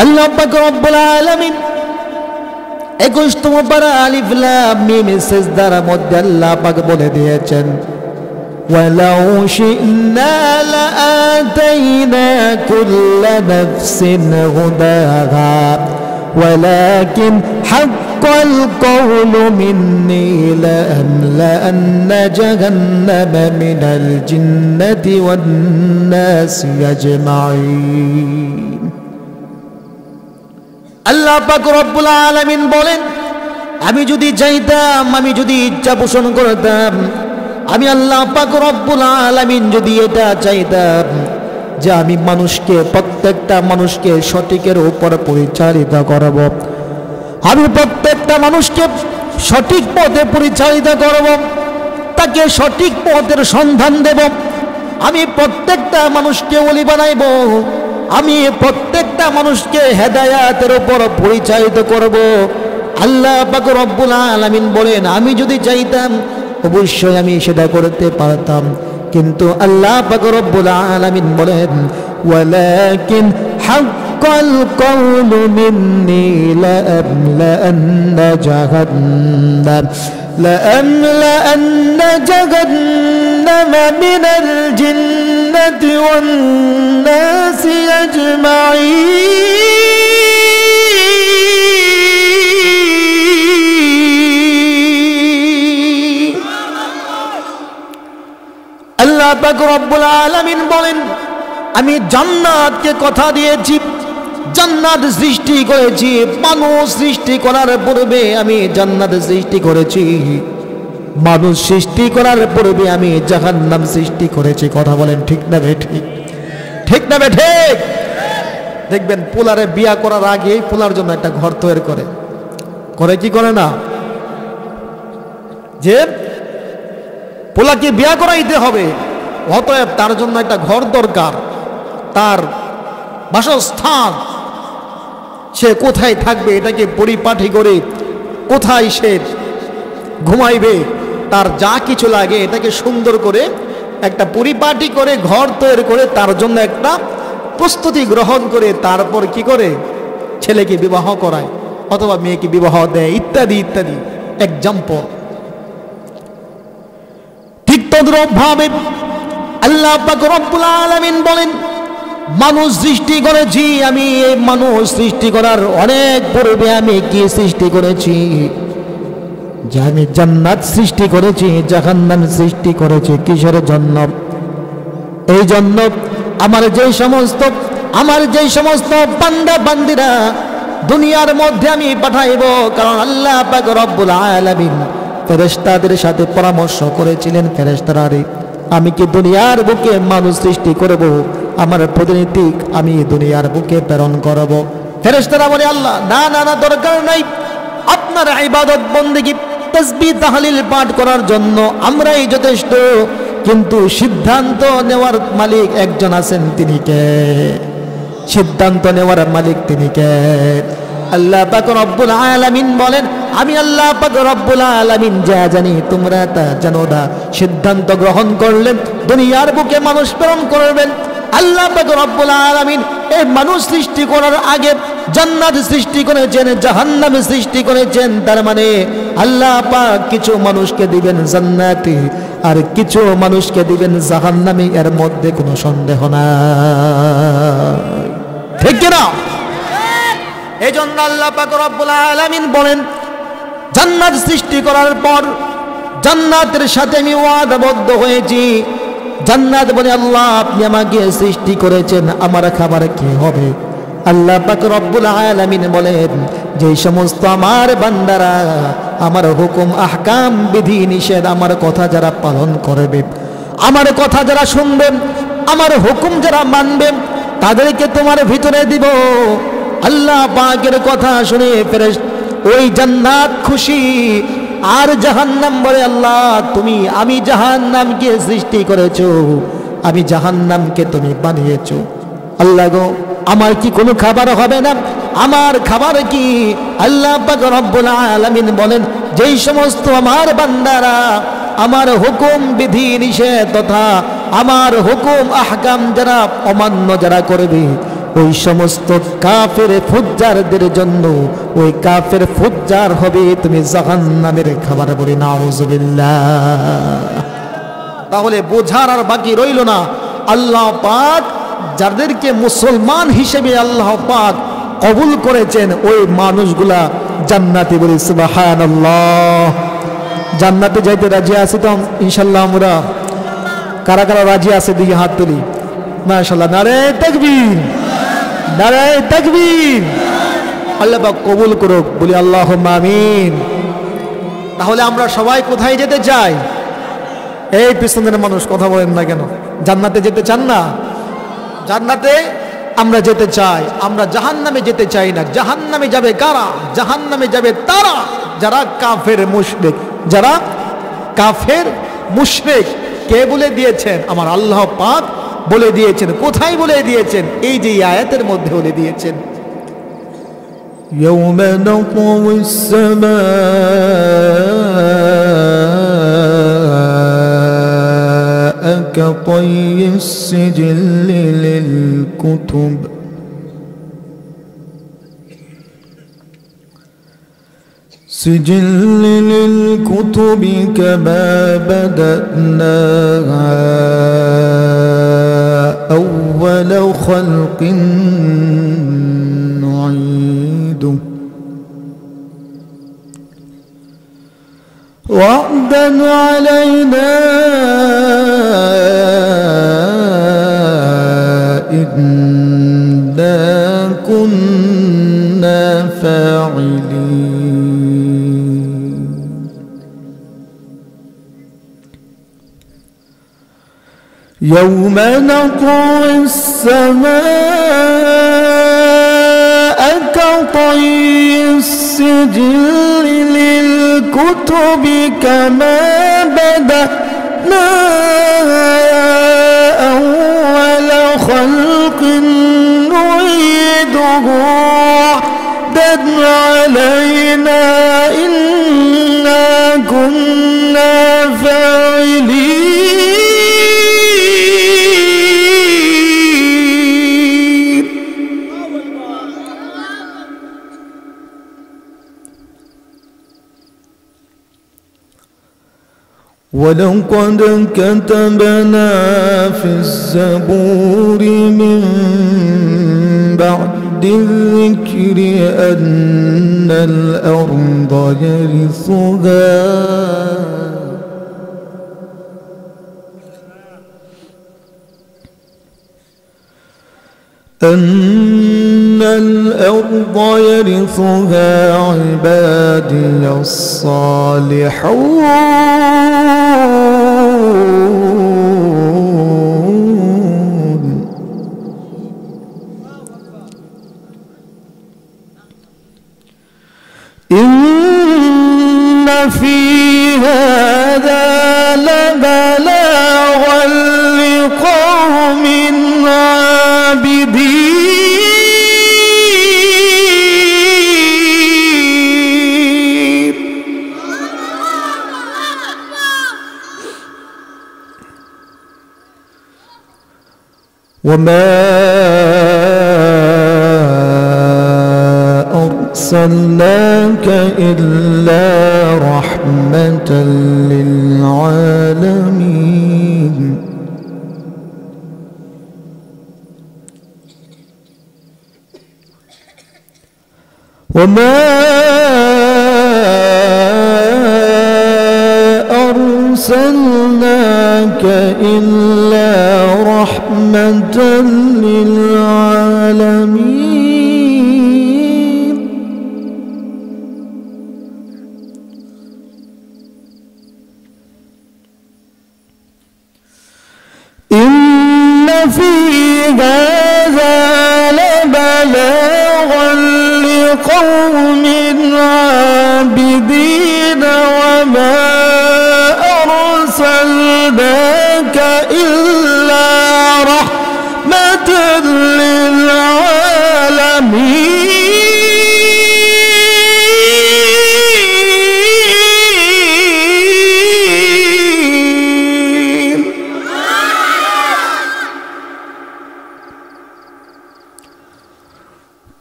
আল্লাহ পাক রব্বুল আলামিন 21তম পারা আলিফ লাম মিম সিজদার মধ্যে আল্লাহ পাক বলে দিয়েছেন ওয়ালাউ শি'না লাআতাইনা কুল্লা নাফসিন হুদাহা ওয়ালাকিন হাক্কাল কওলু মিন্নী লাআমলাআন্না জাহান্নামা মিনাল জিন্নাতি ওয়ান নাসি আজমাইন। আল্লাহ পাক রব্বুল আলামিন বলেন আমি যদি চাইতাম, আমি যদি ইচ্ছা পোষণ করতাম, আমি আল্লাহ পাক রব্বুল আলামিন যদি এটা চাইতাম যে আমি মানুষকে, প্রত্যেকটা মানুষকে সঠিকের উপর পরিচালিত করব, আমি প্রত্যেকটা মানুষকে সঠিক পথে পরিচালিত করব, তাকে সঠিক পথের সন্ধান দেব, আমি প্রত্যেকটা মানুষকে ওলি বানাইব, আমি প্রত্যেকটা মানুষকে হেদায়াতের উপর পরিচালিত করব। আল্লাহ পাক রব্বুল আলামিন বলেন আমি যদি চাইতাম অবশ্যই আমি সেটা করতে পারতাম, কিন্তু আল্লাহ পাক রব্বুল আলামিন বলেন ওয়ালাকিন হাক্কাল কওলু মিন্নী লাআমলাআন্না জাহান্নামা মিনাল জিন্নাতি ওয়ান নাসি আজমাইন। আল্লাহ পাক রব্বুল আলামিন বলেন আমি জান্নাতকে কথা দিয়েছি, জান্নাত সৃষ্টি করেছি, মানুষ সৃষ্টি করার পূর্বে আমি জান্নাত সৃষ্টি করেছি, মানুষ সৃষ্টি করার পূর্বে আমি জাহান্নাম সৃষ্টি করেছি। কথা বলেন ঠিক না বে ঠিক? ঠিক না বে ঠিক? দেখবেন পোলারে বিয়া করার আগে পোলার জন্য একটা ঘর তৈরি করে, করে কি করে না? যে পোলাকে বিয়া করাইতে হবে, অতএব তার জন্য একটা ঘর দরকার, তার বাসস্থান, সে কোথায় থাকবে এটাকে পরিপাটি করে, কোথায় সে ঘুমাইবে, তার যা কিছু লাগে এটাকে সুন্দর করে একটা পরিপাটি করে ঘর তৈরি করে তার জন্য একটা প্রস্তুতি গ্রহণ করে তারপর কি করে ছেলেকে বিবাহ করায় অথবা মেয়েকে বিবাহ দেয় ইত্যাদি ইত্যাদি এক্সাম্পল। ঠিক তদ্রূপভাবে আল্লাহ পাক রব্বুল আলামিন বলেন মানুষ সৃষ্টি করেছি আমি, এই মানুষ সৃষ্টি করার অনেক পূর্বে আমি কি সৃষ্টি করেছি? যে আমি জান্নাত সৃষ্টি করেছি, জাহান্নাম সৃষ্টি করেছি। কিসের জন্য? এই জন্য আমার যেই সমস্ত বান্দা বান্দিরা দুনিয়ার মধ্যে আমি পাঠাইব, কারণ আল্লাহ পাক রব্বুল আলামিন ফেরেশতাদের সাথে পরামর্শ করেছিলেন, ফেরেশতারা আমি কি দুনিয়ার বুকে মানুষ সৃষ্টি করব, আমার প্রতিনিধি আমি দুনিয়ার বুকে প্রেরণ করব। ফেরেশতারা বলে আল্লাহ না না না, দরকার নাই, আপনার ইবাদত বন্দেগী তাসবিহ তাহলিল পাঠ করার জন্য আমরাই যথেষ্ট, কিন্তু সিদ্ধান্ত নেওয়ার মালিক একজন আছেন, তিনি কে? সিদ্ধান্ত নেওয়ার মালিক তিনি কে? আল্লাহ পাক রব্বুল আলামিন বলেন আমি আল্লাহ পাক রব্বুল আলামিন যা জানি তোমরা তা জানো না। সিদ্ধান্ত গ্রহণ করলেন দুনিয়ার বুকে মানুষ প্রেরণ করবেন। আল্লাহ পাক রব্বুল আলামিন এই মানুষ সৃষ্টি করার আগে জান্নাত সৃষ্টি করেছেন, জাহান্নাম সৃষ্টি করেছেন। তার মানে আল্লাহ পাক কিছু মানুষকে দিবেন জান্নাতি আর কিছু মানুষকে দিবেন জাহান্নামী, এর মধ্যে কোনো সন্দেহ নাই, ঠিক কিনা? এই জন্য আল্লাহ পাক রব্বুল আলামিন বলেন জান্নাত সৃষ্টি করার পর জান্নাতের সাথে আমি ওয়াদাবদ্ধ হয়েছি। জান্নাত বলে আল্লাহ আপনি আমাকে সৃষ্টি করেছেন, আমার খাবার কি হবে? আল্লাহ পাক রব্বুল আলামিন বলেন যে সমস্ত আমার বান্দারা আমার হুকুম আহকাম বিধি নিষেধ আমার কথা যারা পালন করবে, আমার কথা যারা শুনবে, আমার হুকুম যারা মানবে, তাদেরকে তোমার ভিতরে দিব। আল্লাহ পাকের কথা শুনে ফেরেশতা ওই জান্নাত খুশি, আর জাহান্নাম বলে আল্লাহ তুমি, আমি জাহান্নামকে সৃষ্টি করেছো, আমি জাহান্নামকে তুমি বানিয়েছো। আল্লাহ গো আমার কি কোনো খাবার হবে না? আমার খাবার কি? আল্লাহ পাক রব্বুল আলামিন বলেন যেই সমস্ত আমার বান্দারা আমার হুকুম বিধি নিষেধ তথা আমার হুকুম আহকাম যারা অমান্য যারা করবে, ওই সমস্ত কাফের ফুজ্জারদের জন্য ওই কাফের ফুজ্জার হবে তুমি জাহান্নামের খাবার। বলি নাউজুবিল্লাহ। তাহলে বোঝার আর বাকি রইল না, আল্লাহ পাক যাদেরকে মুসলমান হিসেবে আল্লাহ পাক কবুল করেছেন ওই মানুষগুলা জান্নাতি। বলি সুবহানাল্লাহ। জান্নাতে যাইতে রাজি আছি তো ইনশাল্লাহ আমরা? কারা কারা রাজি আছে দিকে হাত তুলি। মাশাআল্লাহ, নারে তাকবীর, নারে তাকবীর। আল্লাহ পাক কবুল করুক, বলি আল্লাহুম্মা আমিন। তাহলে আমরা সবাই কোথায় যেতে চাই? এই পিছনের মানুষ কথা বলেন না কেন? জান্নাতে যেতে চান না? জান্নাতে আমরা যেতে চাই, আমরা জাহান্নামে যেতে চাই না। জাহান্নামে যাবে কারা? জাহান্নামে যাবে তারা যারা কাফের মুশরিক। যারা কাফের মুশরিক। কে বলে দিয়েছেন? আমার আল্লাহ পাক বলে দিয়েছেন। কোথায় বলে দিয়েছেন? এই যে আয়াতের মধ্যে বলে দিয়েছেন, ইয়াউমা নাতাউস সামাআ কাতাইয়িস সিজিল্লি লিল কুতুব سجل للكتب كما بدأنا أول خلق نعيده وعدا علينا إنا كنا فاعلين يوم نطوي السماء كطي السجل للكتب كما بدأنا أول خلق نعيده وعدا علينا إنا كنا فاعلين ولقد كتبنا في الزبور من بعد الذكر أن الأرض يرثها عبادي الصالحون إن في هذا لبلاغا لقوم عابدين وما أرسلناك إلا رحمة للعالمين وما أرسلناك إلا رحمة للعالمين إن في هذا لبلاغا لقوم عابدين وما أرسلناك إلا رحمة للعالمين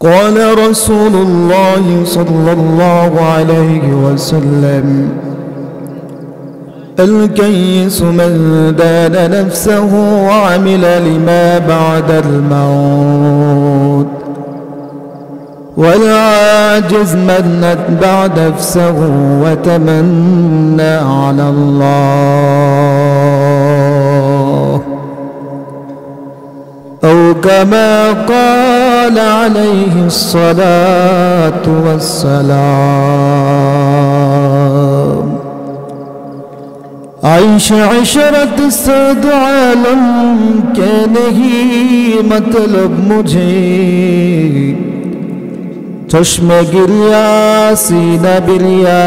قال رسول الله صلى الله عليه وسلم الكيس من دان نفسه وعمل لما بعد الموت والعاجز من اتبع نفسه وتمنى على الله أو كما قال عليه الصلاة والسلام عيش عشرة سعد عالم के नहीं मतलब मुझे चश्मे गिरिया सीना बिरिया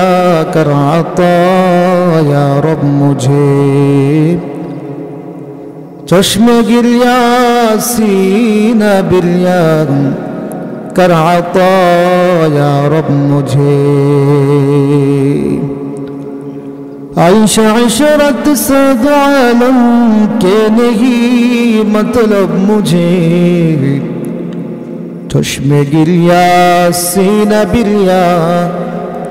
कर आता या रब मुझे चश्मे गिरिया सीना बिरिया कर आता या रब मुझे आइश इशरत सद आलम के नहीं मतलब मुझे चश्मे गिरिया सीना बिरिया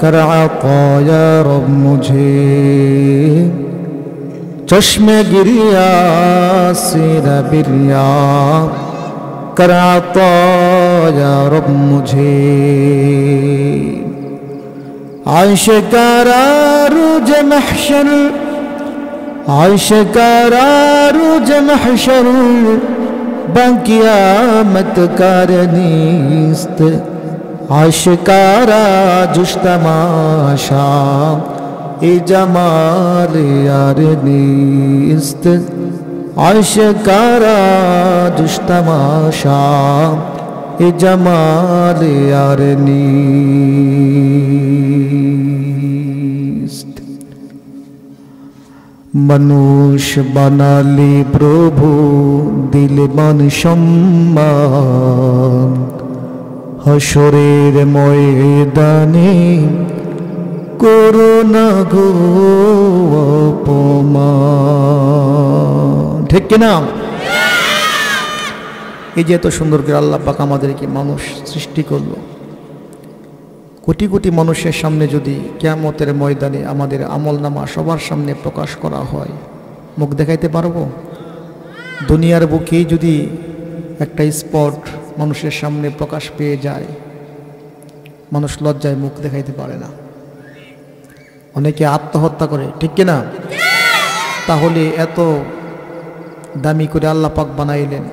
कर आता या रब मुझे चश्मे गिरिया सीना बिरिया कर आता या रब मुझे आशिकारा रुज महशर आशिकारा रुज महशर बाक़ियामत कारनीस्त आशिकारा जुश्तमाशा ए जमाल यार नीस्त आशिकारा जुश्तमाशा ए जमाल यार नीस्त मनुष्य बनाली प्रभु दिल मन सम्मान हशरेर मयदाने করোনা গো অপমান ঠিক কিনা এই যে এত সুন্দর করে আল্লাহ পাক আমাদেরকে মানুষ সৃষ্টি করলো কোটি কোটি মানুষের সামনে যদি কিয়ামতের ময়দানে আমাদের আমলনামা সবার সামনে প্রকাশ করা হয় মুখ দেখাইতে পারবো দুনিয়ার বুকে যদি একটা স্পট মানুষের সামনে প্রকাশ পেয়ে যায় মানুষ লজ্জায় মুখ দেখাইতে পারে না অনেকে আত্মহত্যা করে ঠিক কিনা তাহলে এত দামি করে আল্লাহ পাক বানাইলেন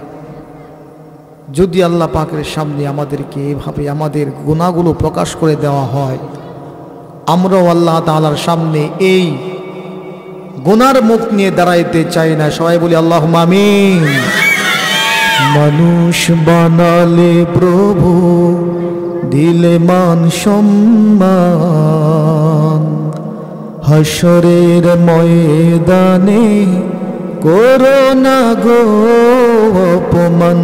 যদি আল্লাহ পাকের সামনে আমাদেরকে এভাবে আমাদের গুনাহগুলো প্রকাশ করে দেওয়া হয় আমরাও আল্লাহ তাআলার সামনে এই গুনার মুখ নিয়ে দাঁড়াইতে চাই না সবাই বলি আল্লাহুম্মা আমিন মানুষ বানালে প্রভু দিলে মান সম্মান হাসরের ময়দানে করোনা গো অপমান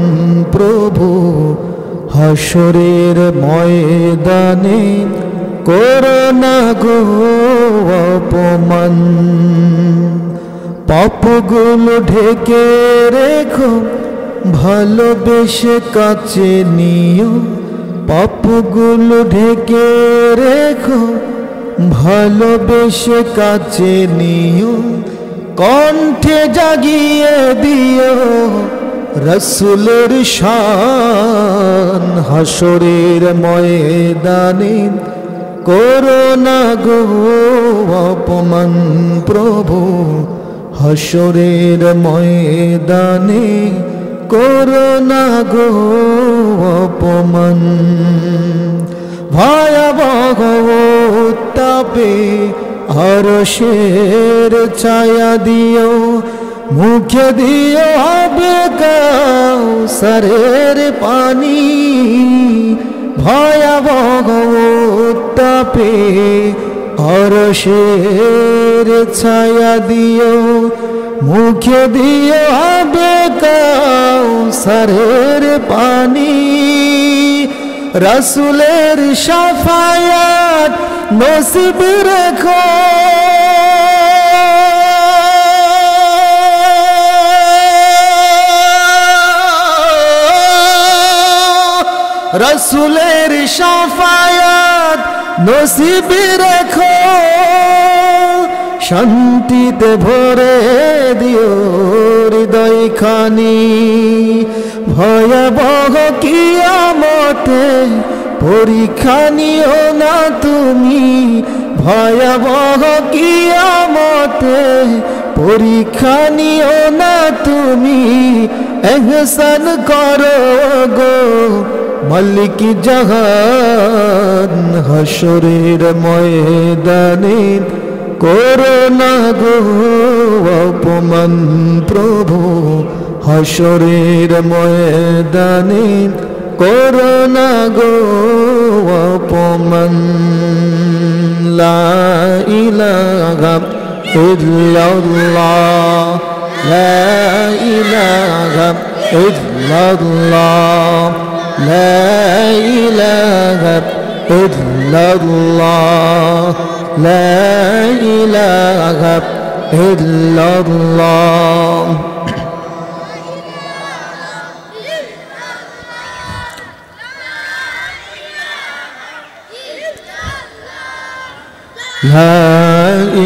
প্রভু হাসরের ময়দানে করোনা গো অপমান পাপগুলো ঢেকে রেখো ভালোবেসে কাছে নিও পাপগুলো ঢেকে রেখো ভালোবেসে কাছে নিও কণ্ঠে জাগিয়ে দিও রসুলের শান হাসরের ময়দানে করোনা গো অপমান প্রভু হাসরের ময়দানে করোনা গো অপমান ভয়াবহ তাপে আরশের ছায়া দিও মুখে দিও হবে কাউসারের পানি ভয়াবহ তাপে আরশের ছায়া দিও মুখে দিও হবে কাউসারের পানি রাসূলের শাফায়াত নসিব রেখো রসুলের শাফায়াত নসিব রেখো, শান্তিতে ভরে দিও হৃদয়খানি। ভয়াবহ কিয়ামতে পরীক্ষা নিও না তুমি, ভয়াবহ কিয়ামতে পরীক্ষা নিও না তুমি। এহসান করো গো মালিক জাহান, হাসরের ময়দানে করো না গো অপমান প্রভু, হাসরের ময়দানে করো না গো অপমান। লা ইলাহা ইল্লাল্লাহ, লা ইলাহা ইল্লাল্লাহ, লা ইলাহা ইল্লাল্লাহ, লা ইলাহা ইল্লাল্লাহ। لا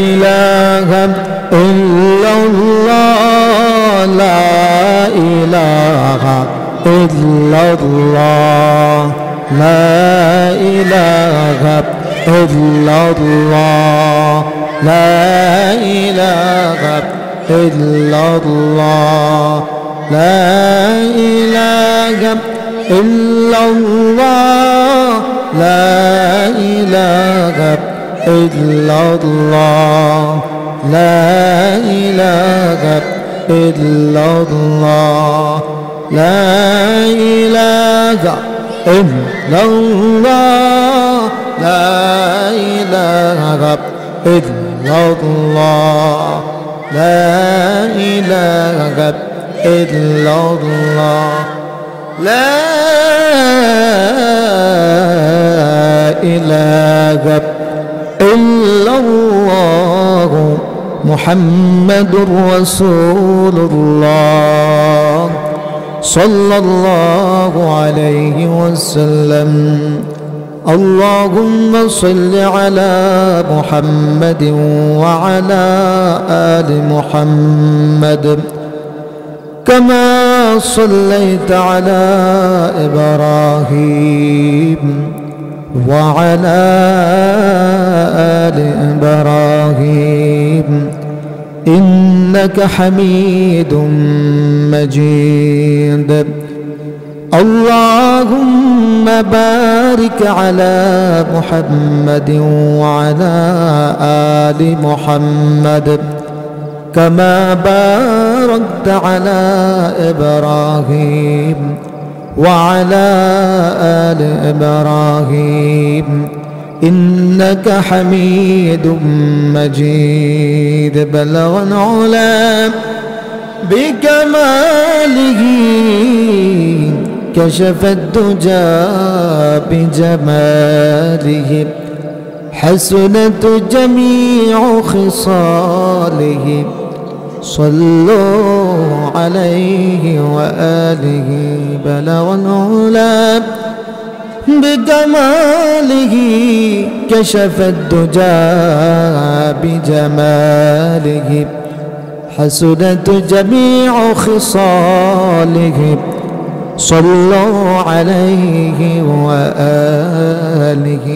إله إلا الله، لا إله إلا الله، لا إله إلا الله، لا إله إلا الله، لا إله إلا الله، لا إله إلا الله، لا إله إلا الله، لا إله إلا الله، لا إله إلا الله، لا إله إلا الله، لا إله إلا الله، محمد رسول الله صلى الله عليه وسلم. اللهم صل على محمد وعلى آل محمد كما صليت على إبراهيم وعلى آل إبراهيم إنك حميد مجيد. اللهم بارك على محمد وعلى آل محمد كما باركت على إبراهيم وعلى آل إبراهيم إنك حميد مجيد. بلغ العلا بكماله كشف الدجى بجماله حسنت جميع خصاله صلوا عليه وآله. بلغ العلا بجماله كشف الدجى بجماله حسنت جميع خصاله صلوا عليه وآله.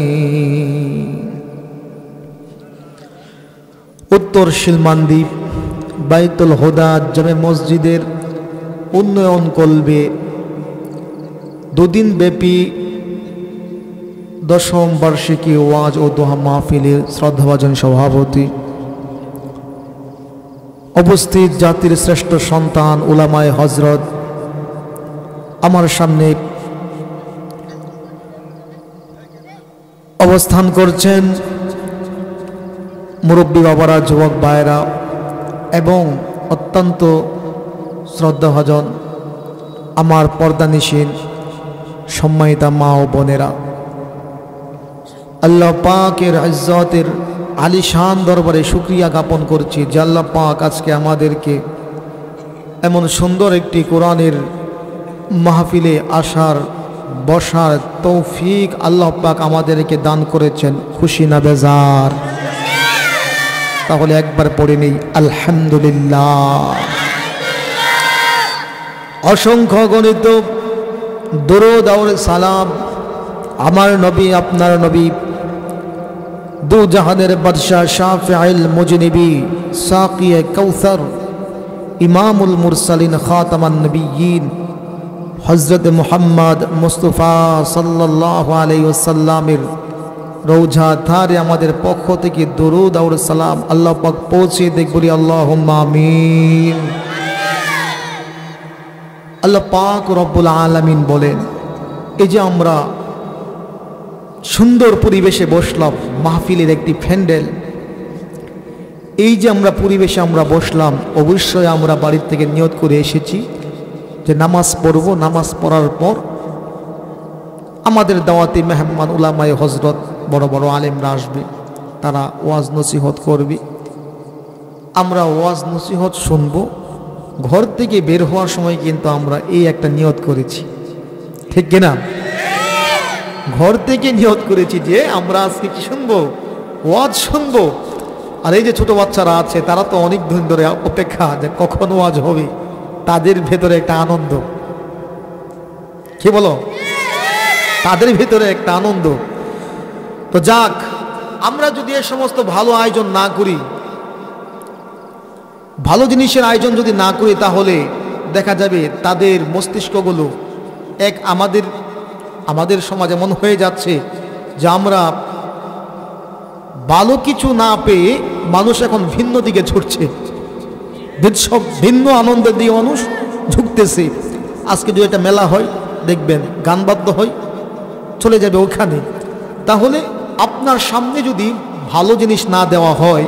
উত্তর শিলমান্দ্বীপ বাইতুল হুদা জামে মসজিদের উন্নয়ন কল্পে দুদিন ব্যাপী 10ম বার্ষিকী ওয়াজ ও দোহা মাহফিলের শ্রদ্ধাভাজন সভাপতি, উপস্থিত জাতির শ্রেষ্ঠ সন্তান উলামায়ে হজরত, আমার সামনে অবস্থান করছেন মুরব্বী বাবারা, যুবক ভাইরা এবং অত্যন্ত শ্রদ্ধাভাজন আমার পর্দানিশীন সম্মানিতা মা ও বোনেরা। আল্লাহ পাকের ইজ্জতের আলিশান দরবারে শুকরিয়া জ্ঞাপন করছি যে আল্লাহ পাক আজকে আমাদেরকে এমন সুন্দর একটি কোরআনের মাহফিলে আসার বসার তৌফিক আল্লাহ পাক আমাদেরকে দান করেছেন, খুশি না বেজার? তাহলে একবার পড়ে নেই আলহামদুলিল্লাহ। অসংখ্য গণিত দরুদ আর সালাম আমার নবী, আপনার নবী, দু জাহানের বাদশাহ, শাফিউল মুজনিবি, সাকিয়ে কাউসার, ইমামুল মুরসালিন, খাতামান নবিয়্যিন হযরত মুহাম্মদ মুস্তাফা সাল্লাল্লাহু আলাইহি ওয়াসাল্লামের রওজা ধারে আমাদের পক্ষ থেকে দরুদ আর সালাম আল্লাহ পাক পৌঁছে দেখ, বলি আল্লাহুম্মা আমিন। আল্লাহ পাক রব্বুল আলামিন বলেন, এই যে আমরা সুন্দর পরিবেশে বসলাম, মাহফিলের একটি প্যান্ডেল, এই যে আমরা পরিবেশে আমরা বসলাম, অবশ্যই আমরা বাড়ির থেকে নিয়ত করে এসেছি যে নামাজ পড়ব। নামাজ পড়ার পর আমাদের দাওয়াতি মেহমান উলামায়ে হজরত, বড় বড় আলেমরা আসবে, তারা ওয়াজ নসিহত করবে, আমরা ওয়াজ নসিহত শুনব। ঘর থেকে বের হওয়ার সময় কিন্তু আমরা এই একটা নিয়ত করেছি, ঠিক কিনা? ঘর থেকে নিয়ত করেছি যে আমরা আজকে কি শুনবো? ওয়াজ শুনবো। আর এই যে ছোট বাচ্চারা আছে, তারা তো অনেক দিন ধরে অপেক্ষা যে কখন ওয়াজ হবে, তাদের ভেতরে একটা আনন্দ, কি বলো? তাদের ভেতরে একটা আনন্দ। তো যাক, আমরা যদি এই সমস্ত ভালো আয়োজন না করি, ভালো জিনিসের আয়োজন যদি না করি, তাহলে দেখা যাবে তাদের মস্তিষ্কগুলো এক আমাদের সমাজ এমন হয়ে যাচ্ছে যে আমরা ভালো কিছু না পেয়ে মানুষ এখন ভিন্ন দিকে ছুটছে, সব ভিন্ন আনন্দের দিকে মানুষ ঝুঁকতেছে। আজকে যদি একটা মেলা হয়, দেখবেন গান বাদ্য হয়, চলে যাবে ওখানে। তাহলে আপনার সামনে যদি ভালো জিনিস না দেওয়া হয়,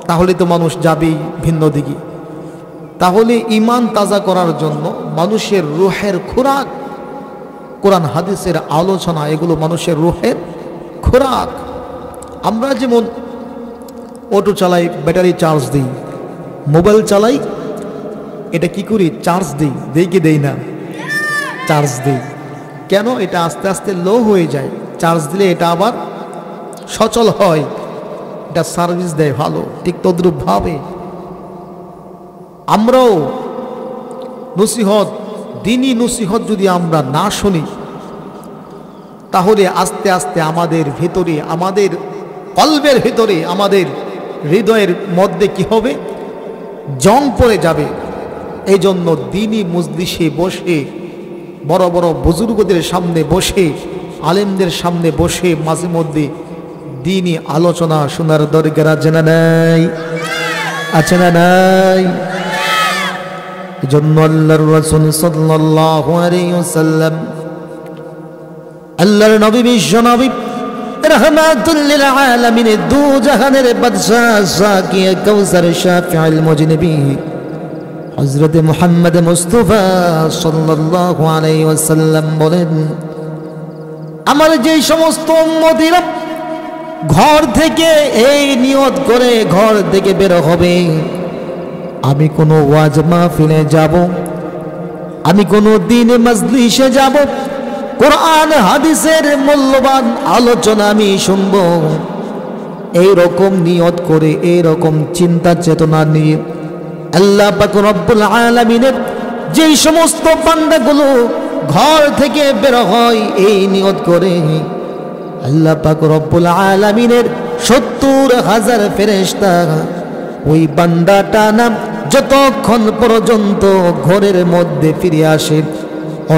তাহলে তো মানুষ যাবেই ভিন্ন দিকে। তাহলে ঈমান তাজা করার জন্য মানুষের রূহের খোরাক, কোরআন হাদিসের আলোচনা, এগুলো মানুষের রূহের খোরাক। আমরা যেমন অটো চালাই, ব্যাটারি চার্জ দিই, মোবাইল চালাই, এটা কি করি? চার্জ দিই কি দেই না? চার্জ দিই। কেন? এটা আস্তে আস্তে লো হয়ে যায়, চার্জ দিলে এটা আবার সচল হয়, এটা সার্ভিস দেয় ভালো। ঠিক তদ্রূপভাবে আমরাও নসিহত, দিনী নসিহত যদি আমরা না শুনি, তাহলে আস্তে আস্তে আমাদের ভেতরে, আমাদের কলবের ভেতরে, আমাদের হৃদয়ের মধ্যে কি হবে? জং পড়ে যাবে। এই জন্য দিনী মজলিসে বসে, বড় বড় বুজুর্গদের সামনে বসে, আলেমদের সামনে বসে মাঝে মধ্যে দিনী আলোচনা শোনার দরকার আছে না নাই? আছে না নাই? এই জন্য আল্লাহর রাসূল সাল্লাল্লাহু আলাইহি ওয়াসাল্লাম, আল্লাহর নবী, বিশ্ব নবী, রাহমাতুল লিল আলামিন, দু জাহানের বাদশা, সাকিয়ে কাউসার, শাফিউল মুজনিবি হযরত মুহাম্মদ মুস্তাফা সাল্লাল্লাহু আলাইহি ওয়াসাল্লাম বলেন, আমার যে সমস্ত উম্মতিরা ঘর থেকে এই নিয়ত করে ঘর থেকে বের হবে, আমি কোনো ওয়াজ মাহফিলে যাব, আমি কোনো দিনে মজলিসে যাব, কোরআন হাদিসের মূল্যবান আলোচনা আমি শুনব, এই রকম নিয়ত করে, এই রকম চিন্তা চেতনা নিয়ে আল্লাহ পাক রব্বুল আলামিনের যেই সমস্ত বান্দাগুলো ঘর থেকে বের হয় এই নিয়ত করে, আল্লাহ পাক রব্বুল আলামিনের ৭০,০০০ ফেরেশতা ওই বান্দাটা নাম যতক্ষণ পর্যন্ত ঘরের মধ্যে ফিরে আসে,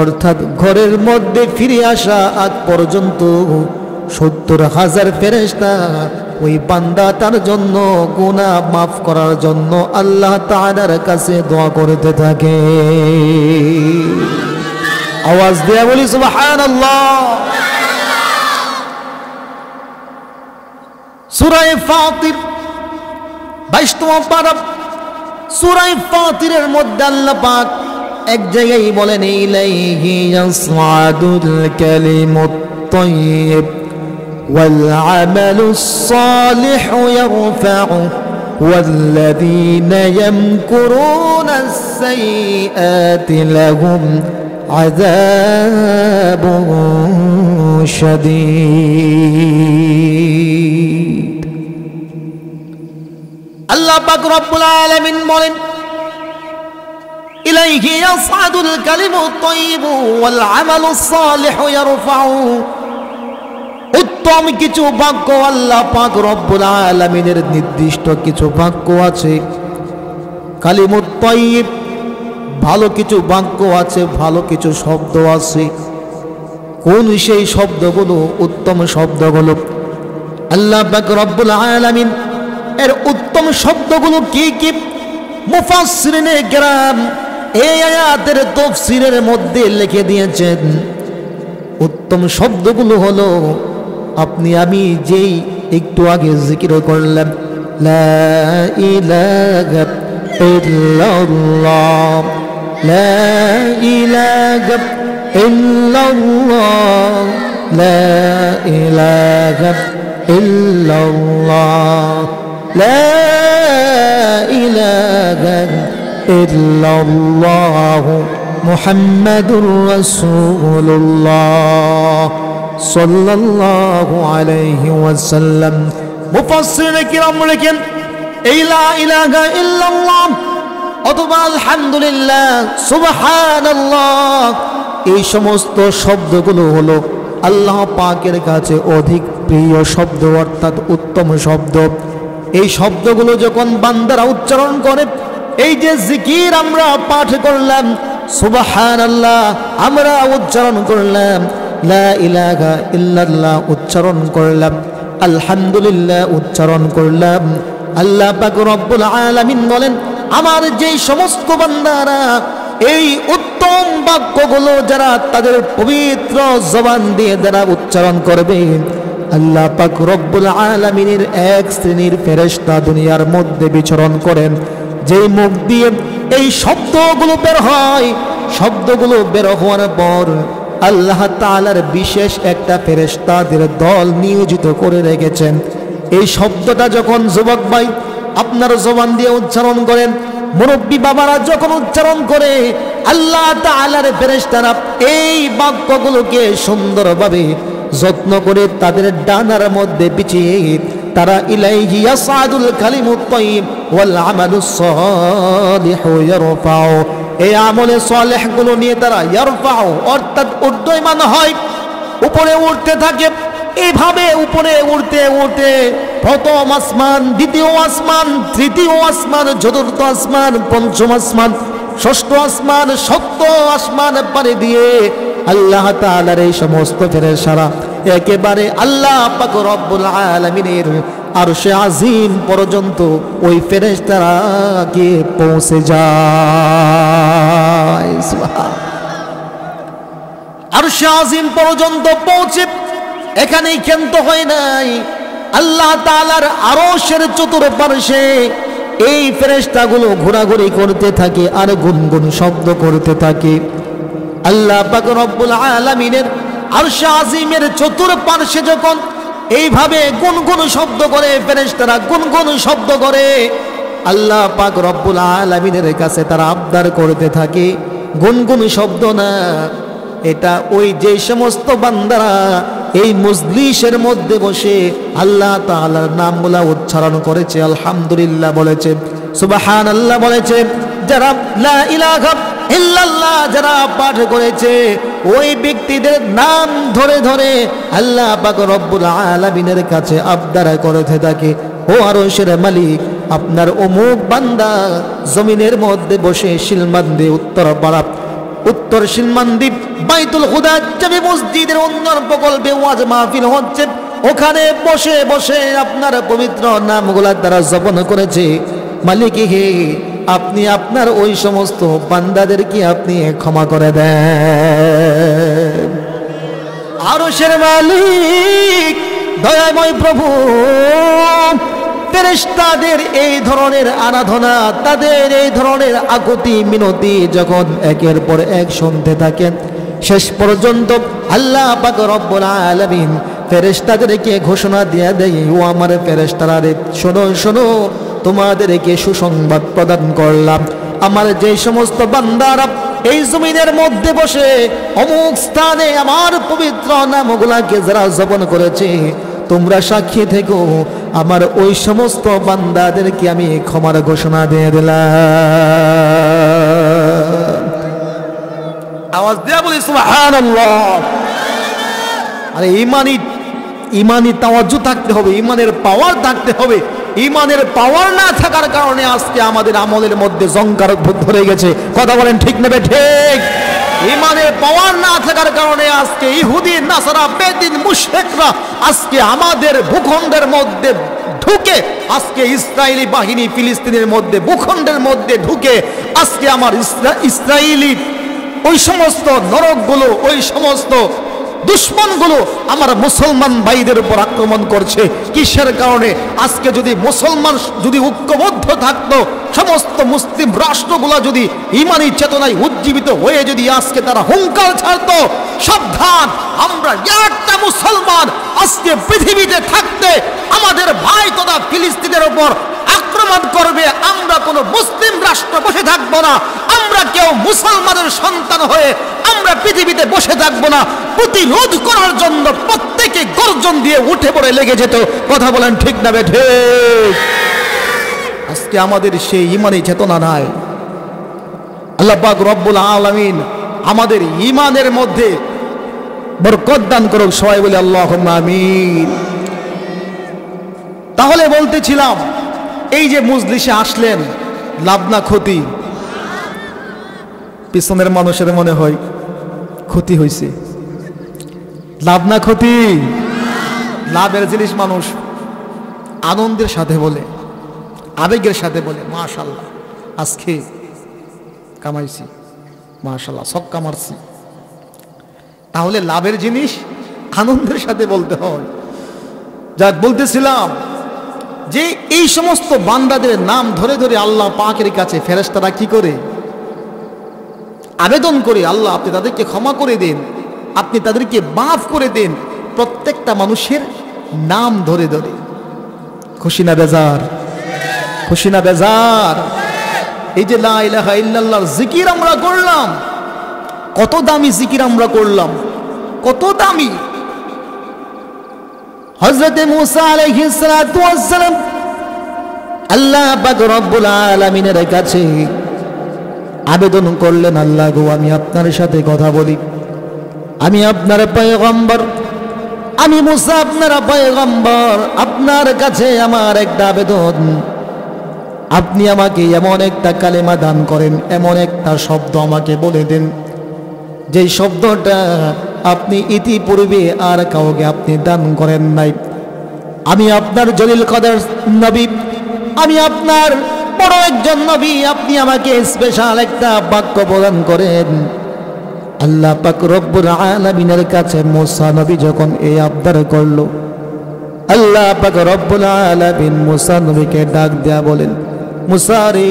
অর্থাৎ ঘরের মধ্যে ফিরে আসা আগ পর্যন্ত ৭০,০০০ ফেরেশতা ওই বান্দাটার জন্য গুনাহ মাফ করার জন্য আল্লাহ তাআলার কাছে দোয়া করতে থাকে। আওয়াজ দিয়ে বলি সুবহানাল্লাহ। সূরা ফাতির ২২তম পারা, সূরা ফাতিরের মধ্যে আল্লাহ পাক এক জায়গায় বলেন, ইলাইহি ইয়াসআদুল কালিমুত তাইয়্যিব ওয়াল আমালুস সালিহু ইয়ারফা'ু ওয়াল্লাযীনা ইয়ামকুরুনাস সাইয়্যাতি লাহুম عذاب شديد আল্লাহ পাক রব্বুল আলামিন বলেন ইলাইহি ইয়াসআদুল কালিমুত তাইয়্যিবু ওয়াল আমালুস সালিহু ইয়ারফাউ উত্তম কিছু বাক্য আল্লাহ পাক রব্বুল আলামিনের নির্দিষ্ট কিছু বাক্য আছে কালিমুত তাইয়্যিব ভালো কিছু বাক্য আছে ভালো কিছু শব্দ আছে কোন সেই শব্দগুলো উত্তম শব্দগুলো আল্লাহ পাক রব্বুল আলামিন এর উত্তম শব্দগুলো কি কি মুফাসসিরিনে কেরাম এই আয়াতের তাফসীরের মধ্যে লিখে দিয়েছেন উত্তম শব্দগুলো হলো আপনি আমি যেই একটু আগে জিকির করলাম লা ইলাহা ইল্লাল্লাহ লা ইলাহা ইল্লাল্লাহ লা ইলাহা ইল্লাল্লাহ লা ইলাহা ইল্লাল্লাহ মুহাম্মাদুর রাসূলুল্লাহ সাল্লাল্লাহু আলাইহি ওয়াসাল্লাম মুফাসসিরিনে কিরাম লিখেন এই লা ইলাহা ইল্লাল্লাহ অথবা আলহামদুলিল্লাহ সুবহানাল্লাহ এই সমস্ত শব্দগুলো হলো আল্লাহ পাকের কাছে অধিক প্রিয় শব্দ অর্থাৎ উত্তম শব্দ এই শব্দগুলো যখন বান্দারা উচ্চারণ করে এই যে জিকির আমরা পাঠ করলাম সুবহানাল্লাহ আমরা উচ্চারণ করলাম লা ইলাহা ইল্লাল্লাহ উচ্চারণ করলাম আলহামদুলিল্লাহ উচ্চারণ করলাম আল্লাহ পাক রব্বুল আলামিন বলেন আমার যেই সমস্ত বান্দারা এই উত্তম বাক্যগুলো যারা তাদের পবিত্র জবান দিয়ে যারা উচ্চারণ করবে আল্লাহ পাক রব্বুল আলামিনের এক শ্রেণীর ফেরেশতা দুনিয়ার মধ্যে বিচরণ করেন যেই মুখ দিয়ে এই শব্দগুলো বের হয় শব্দগুলো বের হওয়ার পর আল্লাহ তাআলার বিশেষ একটা ফেরেশতাদের দল নিয়োজিত করে রেখেছেন এই শব্দটা যখন যুবক ভাই আপনার জবান দিয়ে উচ্চারণ করেন মুরব্বী বাবারা যখন উচ্চারণ করে আল্লাহ তাআলার ফেরেশতারা এই বাক্যগুলোকে সুন্দরভাবে যত্ন করে তাদের ডানার মধ্যে বিছিয়ে তারা ইলাইহি ইয়াসআদুল কালিমুত তাইয়্যিব ওয়াল আমালুস সালিহু ইয়ারফাউ এই আমলে সালেহগুলো নিয়ে তারা ইয়ারফাউ অর্থাৎ উড্ডয়মান হয় উপরে উঠতে থাকে এইভাবে উপরে উঠতে উঠতে প্রথম আসমান দ্বিতীয় আসমান তৃতীয় আসমান চতুর্থ আসমান পঞ্চম আসমান ষষ্ঠ আসমান সপ্তম আসমান পাড়ি দিয়ে আল্লাহ তাআলার এই সমস্ত ফেরেশতারা একেবারে আল্লাহ পাক রব্বুল আলামিনের আরশে আজিম পর্যন্ত ওই ফেরেশতারা গিয়ে পৌঁছে যায় আরশে আজিম পর্যন্ত পৌঁছে এখানেই ক্ষান্ত হয় নাই আল্লাহ তাআলার আরশের চতুর্পার্শ্বে এই ফেরেশতাগুলো ঘোরাঘুরি করতে থাকে আর গুনগুন শব্দ করতে থাকে আল্লাহ পাক রব্বুল আলামিনের আরশে আজিমের চতুর্পার্শ্বে যখন এইভাবে গুনগুন শব্দ করে ফেরেশতারা গুনগুন শব্দ করে আল্লাহ পাক রব্বুল আলামিনের কাছে তারা আবদার করতে থাকে গুনগুন শব্দ না এটা ওই যে সমস্ত বান্দারা এই মজলিসের মধ্যে বসে আল্লাহ তাআলার নামগুলা উচ্চারণ করেছে আলহামদুলিল্লাহ বলেছে সুবহানাল্লাহ বলেছে যারা লা ইলাহা ইল্লাল্লাহ যারা পাঠ করেছে ওই ব্যক্তিদের নাম ধরে ধরে আল্লাহ পাক রব্বুল আলামিনের কাছে আবদার করতে থাকে ও আরশের মালিক আপনার অমুক বান্দা জমিনের মধ্যে বসে শিলমান্দি উত্তর শিলমান্দি বাইতুল খুদা জামে মসজিদের উন্নয়ন প্রকল্পে ওয়াজ মাহফিল হচ্ছে ওখানে বসে বসে আপনার পবিত্র নামগুলা দ্বারা জপন করেছে মালিক হে আপনি আপনার ওই সমস্ত বান্দাদেরকে আপনি ক্ষমা করে দেন আরশের মালিক দয়াময় প্রভু ফেরেশতাদের এই ধরনের আরাধনা তাদের এই ধরনের আকুতি মিনতি যখন একের পর এক শুনতে থাকেন শেষ পর্যন্ত আল্লাহ পাক রব্বুল আলামিন ফেরেশতাদেরকে ঘোষণা দিয়ে দেয় ও আমার ফেরেশতারা রে শোনো শোনো তোমাদেরকে সুসংবাদ প্রদান করলাম আমার যে সমস্ত বান্দারা এই জমিনের মধ্যে বসে অমুক স্থানে আমার পবিত্র নামগুলাকে যারা জপন করেছে, তোমরা সাক্ষী থেকো, আমার ওই সমস্ত বান্দাদেরকে আমি ক্ষমার ঘোষণা দিয়ে দিলাম। আওয়াজ দিয়ে বলি সুবহানাল্লাহ। আরে ইমানি তাওয়াজ্জু থাকতে হবে, ইমানের পাওয়ার থাকতে হবে। ইমানের পাওয়ার না থাকার কারণে আজকে আমাদের আমলের মধ্যে জঙ্কার ধরে গেছে। কথা বলেন ঠিক নেবে ঠিক? ইমানের পাওয়ার না থাকার কারণে আজকে ইহুদি নাসারা বেদিন মুশরিকরা আজকে আমাদের ভূখণ্ডের মধ্যে ঢুকে, আজকে ইসরায়েলি বাহিনী ফিলিস্তিনের মধ্যে ভূখণ্ডের মধ্যে ঢুকে আজকে আমার ইসরায়েলি ওই সমস্ত নরকগুলো, ওই সমস্ত দুশ্মনগুলো আমার মুসলমান ভাইদের উপর আক্রমণ করছে। কিসের কারণে? আজকে যদি মুসলমান যদি ঐক্যবদ্ধ থাকতো, সমস্ত মুসলিম রাষ্ট্রগুলো যদি ইমানি চেতনায় উজ্জীবিত হয়ে যদি আজকে তারা হুঙ্কার ছাড়তো, সাবধান, আমরা একটা মুসলমান আজকে পৃথিবীতে থাকতে আমাদের ভাই তথা ফিলিস্তিনের উপর আক্রমণ করবে, আমরা কোনো মুসলিম রাষ্ট্র বসে থাকবো না। আমরা কেউ মুসলমানের সন্তান হয়ে আমরা পৃথিবীতে বসে থাকবো না। প্রতিরোধ করার জন্য প্রত্যেকে গর্জন দিয়ে উঠে পড়ে লেগে যেত। কথা বলেন ঠিক না ঠিক? আজকে আমাদের সেই ইমানি চেতনা নাই। আল্লাহ পাক রব্বুল আলামিন আমাদের ইমানের মধ্যে বরকত দান করুক। সবাই বলে আল্লাহুম্মা আমিন। তাহলে বলতেছিলাম, এই যে মজলিসে আসলেন, লাভ না ক্ষতি? পিছনের মানুষের মনে হয় ক্ষতি হয়েছে। লাভ না ক্ষতি? লাভের জিনিস মানুষ আনন্দের সাথে বলে, আবেগের সাথে বলে মাশাআল্লাহ আজকে কামাইছি, মাশাআল্লাহ ছক্কা মারছি। তাহলে লাভের জিনিস আনন্দের সাথে বলতে হয়। যাক, বলতেছিলাম যে এই সমস্ত বান্দাদের নাম ধরে ধরে আল্লাহ পাকের কাছে ফেরেশতারা কি করে? আবেদন করে, আল্লাহ আপনি তাদেরকে ক্ষমা করে দেন, আপনি তাদেরকে মাফ করে দেন। প্রত্যেকটা মানুষের নাম ধরে ধরে। খুশি না বেজার? খুশি না বেজার? এই যে লা ইলাহা ইল্লাল্লাহর জিকির আমরা করলাম, কত দামি জিকির আমরা করলাম, কত দামি। হযরত মুসা আলাইহিস সালাতু ওয়াস সালাম আল্লাহ পাক রব্বুল আলামিনের কাছে আবেদন করলেন, আল্লাহ গো, আমি আপনার সাথে কথা বলি, আমি আপনার পয়গম্বর, আমি মুসা আপনার পয়গম্বর, আপনার কাছে আমার একটা আবেদন, আপনি আমাকে এমন একটা কালেমা দান করেন, এমন একটা শব্দ আমাকে বলে দেন, যেই শব্দটা আপনি ইতিপূর্বে আর কাউকে আপনি দান করেন নাই। আমি আপনার জলিল কদর নবী, আমি আপনার বড় একজন নবী, আপনি আমাকে স্পেশাল একটা বাক্য প্রদান করেন। আল্লাহ পাক রব্বুল আলামিনের কাছে মুসা নবী যখন এই আবদার করলো, আল্লাহ পাক রব্বুল আলামিন মুসা নবীকে ডাক দেয়া বলেন, মুসা রে,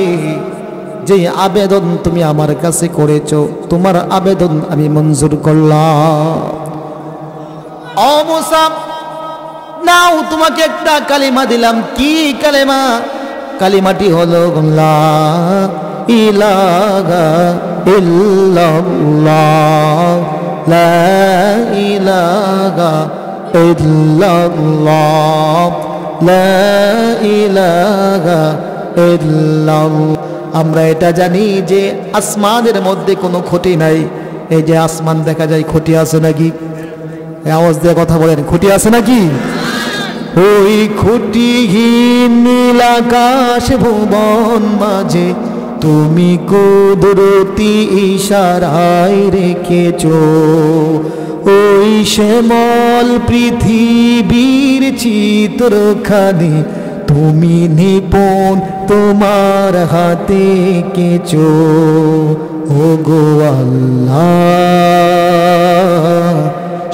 যে আবেদন তুমি আমার কাছে করেছো, তোমার আবেদন আমি মঞ্জুর করলাম। ও মুসা, নাও তোমাকে একটা কালিমা দিলাম। কি কালিমা? কালিমাটি হলো লা ইলাহা ইল্লাল্লাহ, লা ইলাহা ইল্লাল্লাহ, লা ইলাহা ইল্লাল্লাহ। আমরা এটা জানি যে আসমানের মধ্যে কোনো খুঁটি নাই। এই যে আসমান দেখা যায়, খুঁটি আছে নাকি? আওয়াজ দিয়ে কথা বলেন, খুঁটি আছে নাকি? ওই খুঁটিহীন নীল আকাশ ভুবন মাঝে তুমি কুদরতি ইশারায় রেখেছো, ওই শ্যামল পৃথিবীর চিত্রখানি তুমি নিপুণ তোমার হাতে এঁকেছো। ও গো আল্লাহ,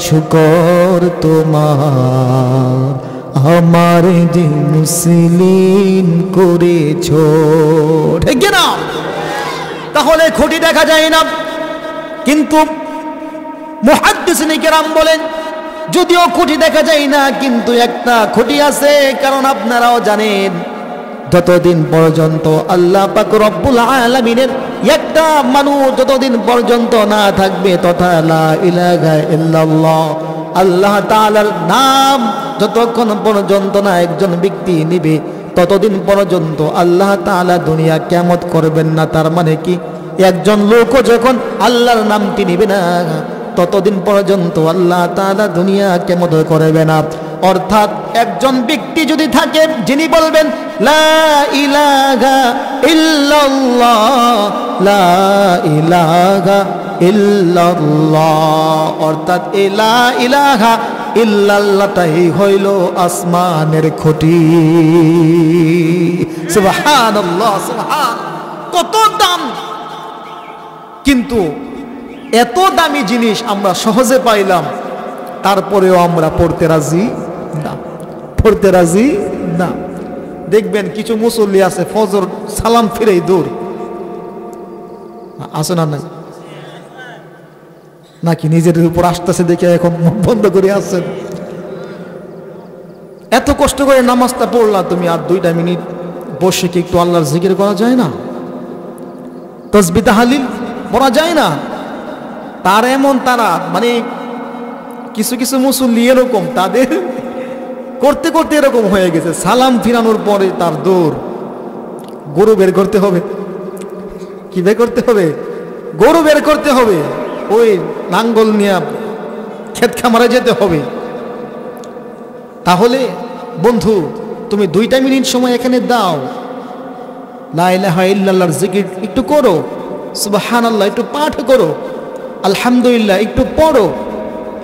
শুকর তোমার, আমার যে মুসলিম করেছো। ঠিক না? তাহলে খুঁটি দেখা যায় না, কিন্তু মুহাদ্দিসিনে কেরাম বলেন, যদিও খুঁটি দেখা যায় না, কিন্তু একটা খুঁটি আছে। কারণ আপনারাও জানেন, যতদিন পর্যন্ত আল্লাহ পাক রব্বুল আলামিনের একটা প্রত্যেকটা মানুষ যতদিন পর্যন্ত না থাকবে তথা লা ইলাহা ইল্লাল্লাহ আল্লাহ তাআলার নাম যতক্ষণ পর্যন্ত না একজন ব্যক্তি নিবে ততদিন পর্যন্ত আল্লাহ তাআলা দুনিয়া কিয়ামত করবেন না। তার মানে কি একজন লোকও যখন আল্লাহর নামটি নিবে না ততদিন পর্যন্ত আল্লাহ তাআলা দুনিয়া কিয়ামত করবে না। অর্থাৎ একজন ব্যক্তি যদি থাকে যিনি বলবেন লা ইলাহা ইল্লাল্লাহ লা ইলাহা ইল্লাল্লাহ, অর্থাৎ এই লা ইলাহা ইল্লাল্লাহটাই হইল আসমানের খুঁটি। সুবহানাল্লাহ, সুবহান, কত দাম! কিন্তু এত দামি জিনিস আমরা সহজে পাইলাম, তারপরেও আমরা পড়তে রাজি না, পড়তে রাজি না। দেখবেন কিছু মুসল্লি আছে ফজর সালাম ফিরেই দূর আছে না নাই, নাকি নিজের উপর আসতেছে দেখে এখন বন্ধ করে আসছেন? এত কষ্ট করে নামাজটা পড়লা তুমি, আর 2টা মিনিট বসে কি একটু আল্লাহর জিকির করা যায় না? তাসবিহ তাহলিল পড়া যায় না? তার এমন তারা মানে কিছু কিছু মুসল্লি এরকম, তাদের করতে করতে এরকম হয়ে গেছে, সালাম ফিরানোর পরে তার দৌড়, গরু বের করতে হবে। কি বের করতে হবে? গরু বের করতে হবে, ওই নাঙ্গল নিয়ে ক্ষেত খামারে যেতে হবে। তাহলে বন্ধু তুমি 2টা মিনিট সময় এখানে দাও, লা ইলাহা ইল্লাল্লাহর জিকির একটু করো, সুবহানাল্লাহ একটু পাঠ করো, আলহামদুলিল্লাহ একটু পড়ো।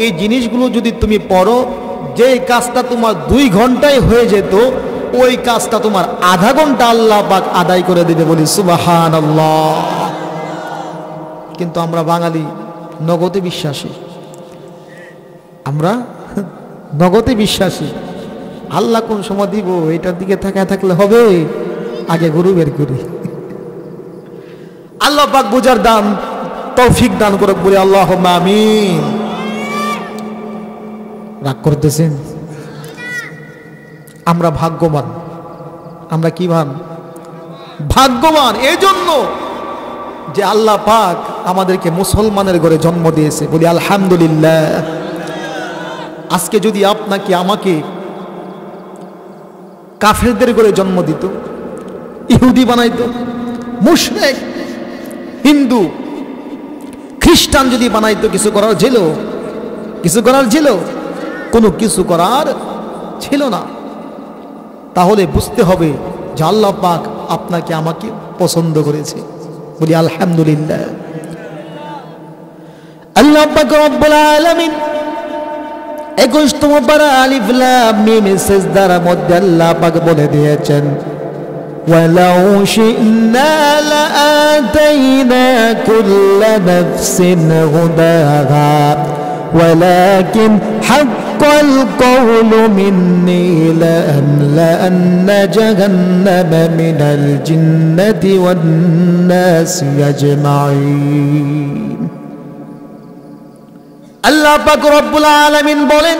এই জিনিসগুলো যদি তুমি পড়ো, যে কাজটা তোমার 2 ঘন্টায় হয়ে যেত ওই কাজটা তোমার আধা ঘন্টা আল্লাহ পাক আদায় করে দেবে, বলি সুবহানাল্লাহ। কিন্তু আমরা বাঙালি নগদে বিশ্বাসী, আমরা নগদে বিশ্বাসী। আল্লাহ কোন সময় দিব এটার দিকে তাকায় থাকলে হবে? আগে গরু বের করি। আল্লাহ পাক বুঝার দান তৌফিক দান করে, বলি আল্লাহুম্মা আমিন। রাগ করতেছেন? আমরা ভাগ্যবান, আমরা কি ভাগ্যবান এই জন্য যে আল্লাহ পাক আমাদেরকে মুসলমানের ঘরে জন্ম দিয়েছে, বলি আলহামদুলিল্লাহ। আজকে যদি আপনাকে আমাকে কাফেরদের ঘরে জন্ম দিত, ইহুদি বানাইতো, মুশরিক হিন্দু খ্রিস্টান যদি বানাইতো, কিছু করার ছিল? কিছু করার ছিল? কোনো কিছু করার ছিল না। তাহলে বুঝতে হবে যে আল্লাহ পাক আপনাকে আমাকে পছন্দ করেছে, বলি আলহামদুলিল্লাহ। আল্লাহ পাক রব্বুল আলামিন 21তম পারা আলিফ লাম মিম সিজদার মধ্যে আল্লাহ পাক বলে দিয়েছেন, ওয়ালাউ শি'না লাআতাইনা কুল্লা নাফসিন হুদাহা ওয়ালাকিন হাক্কাল কওলু মিন্নী লাআমলাআন্না জাহান্নামা মিনাল জিন্নাতি ওয়ান নাসি আজমাইন। আল্লাহ পাক রব্বুল আলামিন বলেন,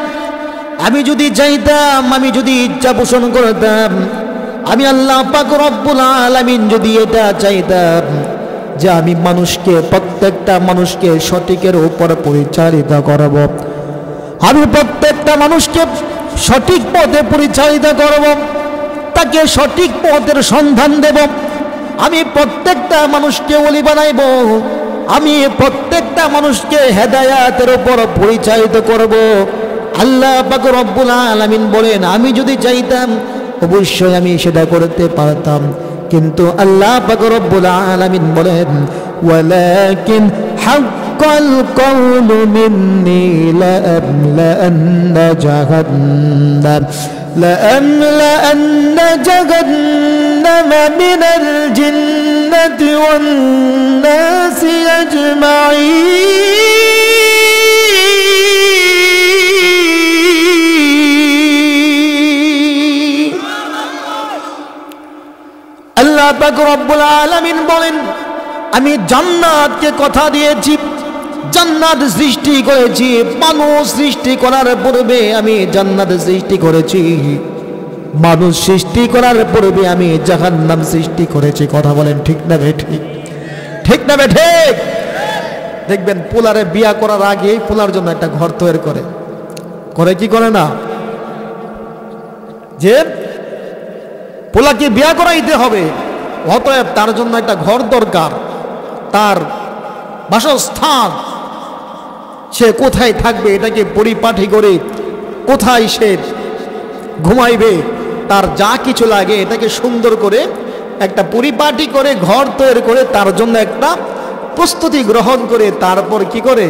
আমি যদি চাইতাম, আমি যদি ইচ্ছা পোষণ করতাম, আমি আল্লাহ পাক রব্বুল আলামিন যদি এটা চাইতাম যে আমি মানুষকে, প্রত্যেকটা মানুষকে সঠিকের উপর পরিচালিত করব, আমি প্রত্যেকটা মানুষকে সঠিক পথে পরিচালিত করব, তাকে সঠিক পথের সন্ধান দেব, আমি প্রত্যেকটা মানুষকে ওলি বানাইব, আমি প্রত্যেকটা মানুষকে হেদায়াতের উপর পরিচালিত করব। আল্লাহ পাক রব্বুল আলামিন বলেন, আমি যদি চাইতাম অবশ্যই আমি সেটা করতে পারতাম, কিন্তু আল্লাহ পাক রব্বুল আলামিন বলেন, ওয়ালাকিন হাক্কাল কওলু মিন্নী লাআমলাআন্না জাহান্নামা মিনাল জিন্নাতি ওয়ান নাসি আজমাইন। আল্লাহ পাক রব্বুল আলামিন বলেন, আমি জান্নাতকে কথা দিয়েছি, জান্নাত সৃষ্টি করেছি, মানুষ সৃষ্টি করার পূর্বে আমি জান্নাত সৃষ্টি করেছি, মানুষ সৃষ্টি করার পূর্বে আমি জাহান্নাম সৃষ্টি করেছি। কথা বলেন ঠিক না? ঠিক ঠিক না বে ঠিক? দেখবেন পোলারে বিয়া করার আগে পোলার জন্য একটা ঘর তৈরি করে, করে কি করে না? যে পোলাকে বিয়া করাইতে হবে, অতএব তার জন্য একটা ঘর দরকার, তার বাসস্থান, সে কোথায় থাকবে এটাকে পরিপাটি করে, কোথায় সে ঘুমাইবে, তার যা কিছু লাগে এটাকে সুন্দর করে একটা পরিপাটি করে ঘর তৈরি করে তার জন্য একটা প্রস্তুতি গ্রহণ করে তারপর কি করে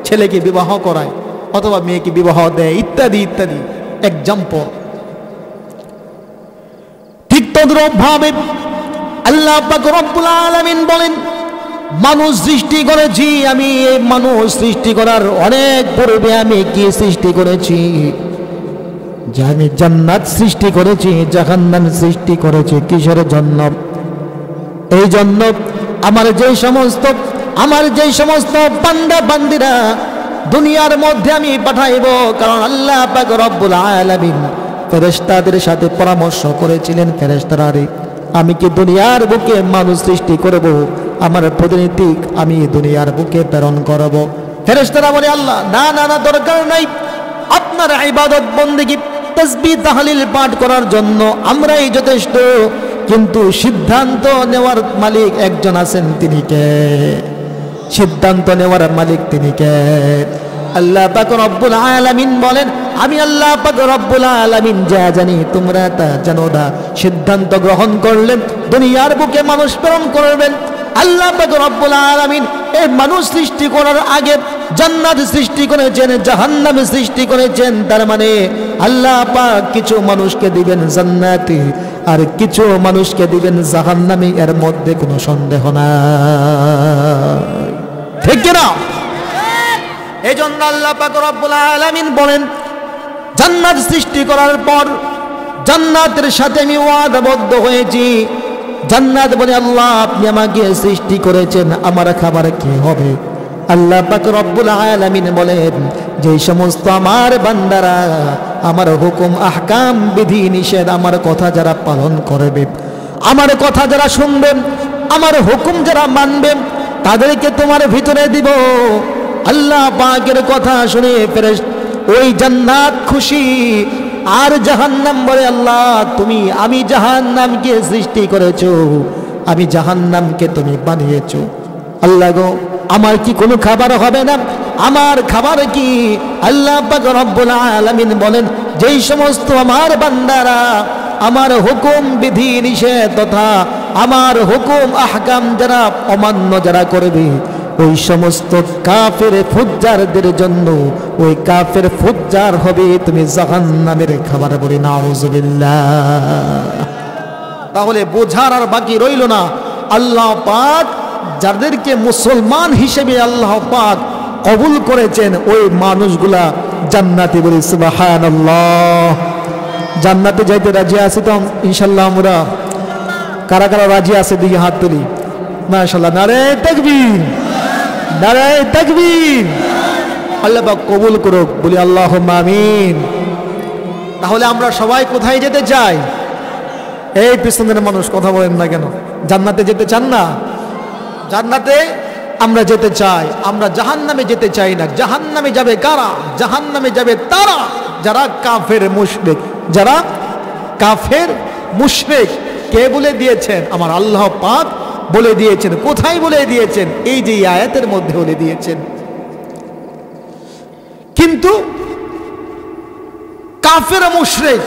ছেলেকে বিবাহ করায় অথবা মেয়েকে বিবাহ দেয়, ইত্যাদি ইত্যাদি এক্সাম্পল। ঠিক তদ্রূপভাবে আল্লাহ পাক রব্বুল আলামিন বলেন, মানুষ সৃষ্টি করেছি আমি, এই মানুষ সৃষ্টি করার অনেক পূর্বে আমি কি সৃষ্টি করেছি? যে আমি জান্নাত সৃষ্টি করেছি, জাহান্নাম সৃষ্টি করেছি। কিসের জন্য? এই জন্য আমার যে সমস্ত বান্দা বান্দিরা দুনিয়ার মধ্যে আমি পাঠাইব, কারণ আল্লাহ পাক রব্বুল আলামিন ফেরেশতাদের সাথে পরামর্শ করেছিলেন, ফেরেশতারা আমি কি দুনিয়ার বুকে মানুষ সৃষ্টি করব, আমার প্রতিনিধি আমি দুনিয়ার বুকে প্রেরণ করব। ফেরেশতারা বলে আল্লাহ না না না, দরকার নাই, আপনার ইবাদত বন্দেগী তাসবিহ তাহলিল পাঠ করার জন্য আমরাই যথেষ্ট। কিন্তু সিদ্ধান্ত নেওয়ার মালিক একজন আছেন, তিনি কে? সিদ্ধান্ত নেওয়ার মালিক তিনি কে? আল্লাহ পাক রব্বুল আলামিন বলেন, আমি আল্লাহ পাক রব্বুল আলামিন যা জানি তোমরা তা জানো না। সিদ্ধান্ত গ্রহণ করলেন দুনিয়ার বুকে মানুষ প্রেরণ করবেন। আল্লাহ পাক রব্বুল আলামিন এই মানুষ সৃষ্টি করার আগে জান্নাত সৃষ্টি করেছেন, জাহান্নাম সৃষ্টি করেছেন। তার মানে আল্লাহ পাক কিছু মানুষকে দিবেন জান্নাতে আর কিছু মানুষকে দিবেন জাহান্নামে, এর মধ্যে কোনো সন্দেহ নাই, ঠিক কিনা? এই জন্য আল্লাহ পাক রব্বুল আলামিন বলেন, জান্নাত সৃষ্টি করার পর জান্নাতের সাথে আমি ওয়াদাবদ্ধ হয়েছি। জান্নাত বলে আল্লাহ আপনি আমাকে সৃষ্টি করেছেন, আমার খাবার কি হবে? আল্লাহ পাক রব্বুল আলামিন বলেন, যে সমস্ত আমার বান্দারা আমার হুকুম আহকাম বিধি নিষেধ আমার কথা যারা পালন করবে, আমার কথা যারা শুনবে, আমার হুকুম যারা মানবে, তাদেরকে তোমার ভিতরে দিব। আল্লাহ পাকের কথা শুনে ফেরেশতা ওই জান্নাত খুশি, আর জাহান্নাম বলে আল্লাহ আমি জাহান্নামকে সৃষ্টি করেছো, আমি জাহান্নামকে তুমি বানিয়েছো। আল্লাহ গো, আমার কি কোনো খাবার হবে না? আমার খাবার কি? আল্লাহ পাক রব্বুল আলামিন বলেন, যেই সমস্ত আমার বান্দারা আমার হুকুম বিধি নিষেধ তথা আমার হুকুম আহকাম যারা অমান্য যারা করবে, ওই সমস্ত কাফের ফুজ্জারদের জন্য ওই কাফের ফুজ্জার হবে তুমি জাহান্নামের খাবার। বলি নাউজুবিল্লাহ। তাহলে বোঝার আর বাকি রইল না, আল্লাহ পাক যাদেরকে মুসলমান হিসেবে আল্লাহ পাক কবুল করেছেন ওই মানুষগুলা জান্নাতে। বলি সুবহানাল্লাহ। জান্নাতে যাইতে রাজি আছি তো ইনশাল্লাহ আমরা? কারা কারা রাজি আছে দিকে হাত তুলি। মাশাআল্লাহ, নারে তাকবীর, নারে তাকবীর। আল্লাহ পাক কবুল করুক, বলি আল্লাহুম্মা আমিন। তাহলে আমরা সবাই কোথায় যেতে চাই? এই পিছনের মানুষ কথা বলেন না কেন? জান্নাতে যেতে চান না? জান্নাতে আমরা যেতে চাই, আমরা জাহান্নামে যেতে চাই না। জাহান্নামে যাবে কারা? জাহান্নামে যাবে তারা যারা কাফের মুশরিক। যারা কাফের মুশরিক। কে বলে দিয়েছেন? আমার আল্লাহ পাক বলে দিয়েছেন। কোথায় বলে দিয়েছেন? এই যে আয়াতের মধ্যে বলে দিয়েছেন। কিন্তু কাফের মুশরিক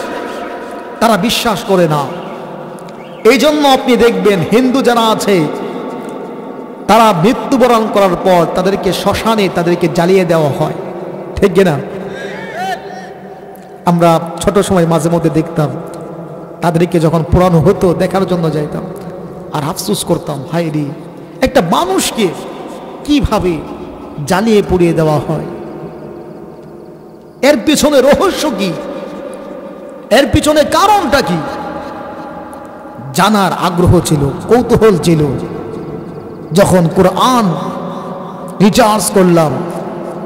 তারা বিশ্বাস করে না। এই জন্য আপনি দেখবেন হিন্দু যারা আছে তারা মৃত্যুবরণ করার পর তাদেরকে শ্মশানে তাদেরকে জ্বালিয়ে দেওয়া হয়, ঠিক কিনা? আমরা ছোট সময় মাঝে মধ্যে দেখতাম তাদেরকে যখন পোড়ানো হতো দেখার জন্য যাইতাম, আর আফসোস করতাম, হায় রে, একটা মানুষকে কিভাবে জ্বালিয়ে পুড়িয়ে দেওয়া হয়। এর পিছনে রহস্য কি? এর পিছনে কারণটা কি? জানার আগ্রহ ছিল, কৌতূহল ছিল। যখন কোরআন রিচার্জ করলাম,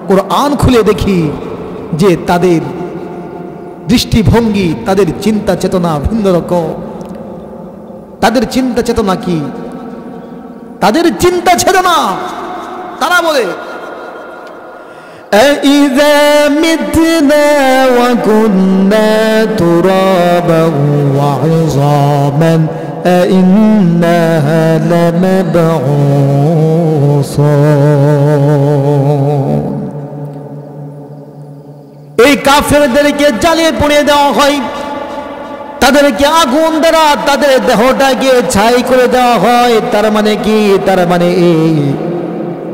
কোরআন খুলে দেখি যে তাদের দৃষ্টিভঙ্গি, তাদের চিন্তা চেতনা ভিন্ন রকম। তাদের চিন্তা চেতনা কি? তাদের চিন্তা ছিল না। তারা বলে أَإِذَا مِتْنَا وَكُنَّا تُرَابًا وَعِظَامًا أَإِنَّا لَمَبْعُوثُونَ। এই কাফেরদেরকে জ্বালিয়ে পুড়িয়ে দেওয়া হয়, তাদেরকে আগুন দ্বারা তাদের দেহটাকে ছাই করে দেওয়া হয়। তার মানে কি? তার মানে এই,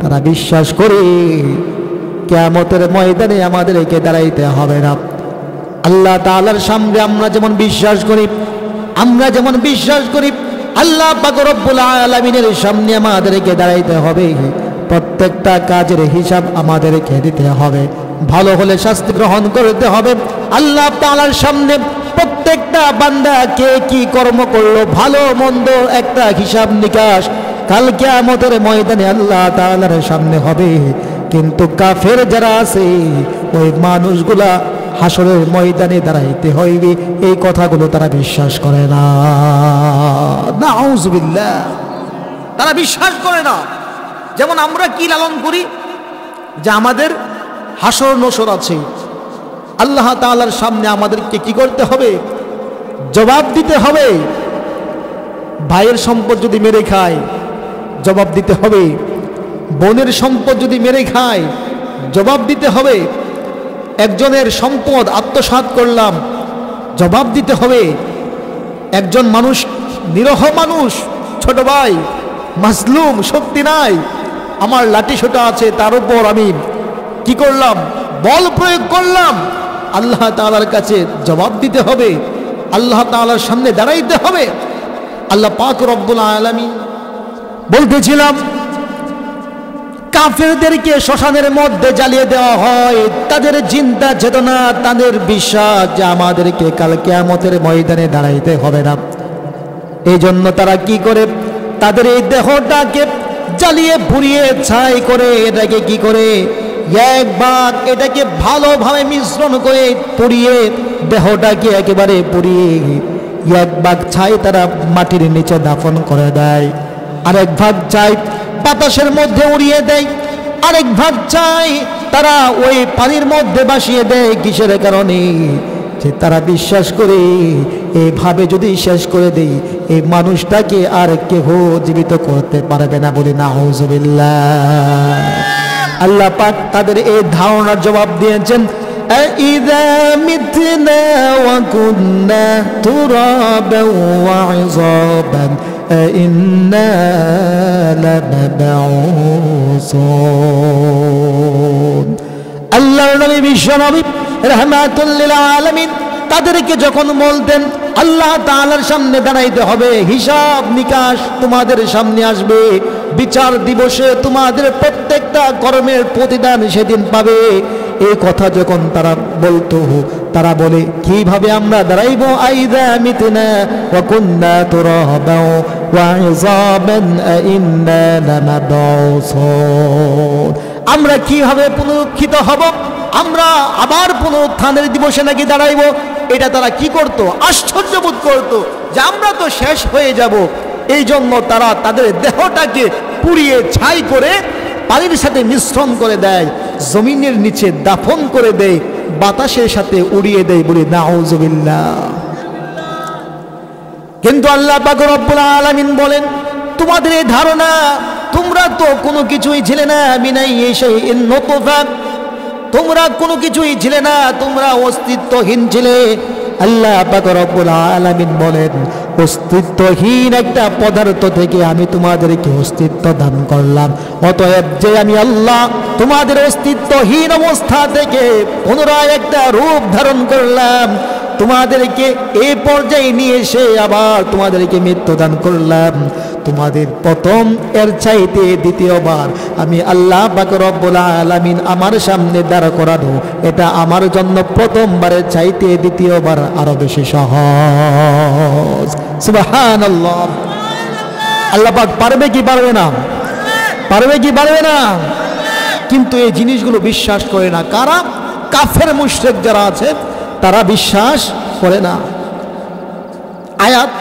তারা বিশ্বাস করে কিয়ামতের ময়দানে আমাদেরকে দাঁড়াইতে হবে না। আল্লাহ তাআলার সামনে আমরা যেমন বিশ্বাস করি, আল্লাহ পাক রব্বুল আলামিনের সামনে আমাদেরকে দাঁড়াইতে হবে, প্রত্যেকটা কাজের হিসাব আমাদেরকে দিতে হবে, ভালো হলে শাস্তি গ্রহণ করতে হবে। আল্লাহ তাআলার সামনে প্রত্যেকটা বান্দা কে কি কর্ম করলো, ভালো মন্দ একটা হিসাব নিকাশ কাল কিয়ামতের ময়দানে আল্লাহ তাআলার সামনে হবে। কিন্তু কাফের যারা আছে ওই মানুষগুলা হাসরের ময়দানে দাঁড়াইতে হইবে, এই কথাগুলো তারা বিশ্বাস করে না। নাউযুবিল্লাহ, তারা বিশ্বাস করে না। যেমন আমরা কি লালন করি যে আমাদের হাসর নসর আছে, আল্লাহ তাআলার সামনে আমাদেরকে কি করতে হবে? জবাব দিতে হবে। ভাইয়ের সম্পদ যদি মেরে খায় জবাব দিতে হবে, বোনের সম্পদ যদি মেরে খায় জবাব দিতে হবে, একজনের সম্পদ আত্মসাৎ করলাম জবাব দিতে হবে। একজন মানুষ, নিরহ মানুষ, ছোট ভাই, মাজলুম, শক্তি নাই, আমার লাঠি সোটা আছে, তার উপর আমি কি করলাম? বল প্রয়োগ করলাম। আল্লাহ তাআলার কাছে জবাব দিতে হবে, আল্লাহ তাআলার সামনে দাঁড়াইতে হবে। আল্লাহ পাক রব্বুল আলামিন বলতেছিলাম, কাফেরদেরকে শ্মশানের মধ্যে জ্বালিয়ে দেওয়া হয়, তাদের চিন্তা চেতনা, তাদের বিশ্বাস যে আমাদেরকে কাল কিয়ামতের ময়দানে দাঁড়াইতে হবে না। এই জন্য তারা কি করে? তাদের এই দেহটাকে জ্বালিয়ে পুড়িয়ে ছাই করে, এটাকে কি করে? এক ভাগ এটাকে ভালোভাবে মিশ্রণ করে পুড়িয়ে, দেহটাকে একেবারে পুড়িয়ে এক ভাগ ছাই তারা মাটির নিচে দাফন করে দেয়, আরেক ভাগ ছাই বাতাসের মধ্যে উড়িয়ে দেয়, আরেক ভাগ ছাই তারা ওই পানির মধ্যে ভাসিয়ে দেয়। কিসের কারণে? যে তারা বিশ্বাস করে এইভাবে যদি শেষ করে দেই এই মানুষটাকে আর কেহ জীবিত করতে পারবে না। বলি নাউযুবিল্লাহ। আল্লাহ পাক তাদের এই ধারণার জবাব দিয়েছেন, أَإِذَا مِتْنَا وَكُنَّا تُرَابًا وَعِظَامًا أَإِنَّا لَمَبْعُوثُونَ। আল্লাহর নবী বিশ্বনবী রাহমাতুল লিল আলামিন তাদেরকে যখন বলতেন আল্লাহ তাআলার সামনে দাঁড়াইতে হবে, হিসাব নিকাশ তোমাদের সামনে আসবে, বিচার দিবসে তোমাদের প্রত্যেকটা কর্মের প্রতিদান সেদিন পাবে, এই কথা যখন তারা বলতো, তারা বলে কিভাবে আমরা দাঁড়াইবো? আইযা মিতনা ওয়া কুন্না তুরাবাও ওয়া ইযামান আইন্না লামাবউসুন। আমরা কিভাবে পুনরুত্থিত হব? আমরা আবার পুনরুত্থানের দিবসে নাকি দাঁড়াইবো? এটা তারা কি করত? আশ্চর্যবোধ করত যে আমরা তো শেষ হয়ে যাব। এই জন্য তারা তাদের দেহটাকে পুড়িয়ে ছাই করে পানির সাথে মিশ্রণ করে দেয়, জমিনের নিচে দাফন করে দেয়, বাতাসের সাথে উড়িয়ে দেয়। বলি নাউযুবিল্লাহ। কিন্তু আল্লাহ পাক রব্বুল আলামিন বলেন, তোমাদের এই ধারণা, তোমরা তো কোনো কিছুই ছিলে না, মিনাই শাইইন নুতফা, তোমরা কোনো কিছুই ছিলে না, তোমরা অস্তিত্বহীন ছিলে। আল্লাহ পাক রব্বুল আলামিন বলেন, অস্তিত্বহীন একটা পদার্থ থেকে আমি তোমাদেরকে অস্তিত্ব দান করলাম। অতএব যে আমি আল্লাহ তোমাদের অস্তিত্বহীন অবস্থা থেকে পুনরায় একটা রূপ ধারণ করলাম, তোমাদেরকে এই পর্যায়ে নিয়ে এসে আবার তোমাদেরকে মৃত্যু দান করলাম, তোমাদের প্রথম এর চাইতে দ্বিতীয়বার আমি আল্লাহ পাক রব্বুল আলামিন আমার সামনে দাঁড় করানো, এটা আমার জন্য প্রথমবারের চাইতে দ্বিতীয়বার আরো বেশি সহজ। সুবহানাল্লাহ। আল্লাহ পাক পারবে কি পারবে না? পারবে কি পারবে না? কিন্তু এই জিনিসগুলো বিশ্বাস করে না কারা? কাফের মুশরিক যারা আছে তারা বিশ্বাস করে না। আয়াত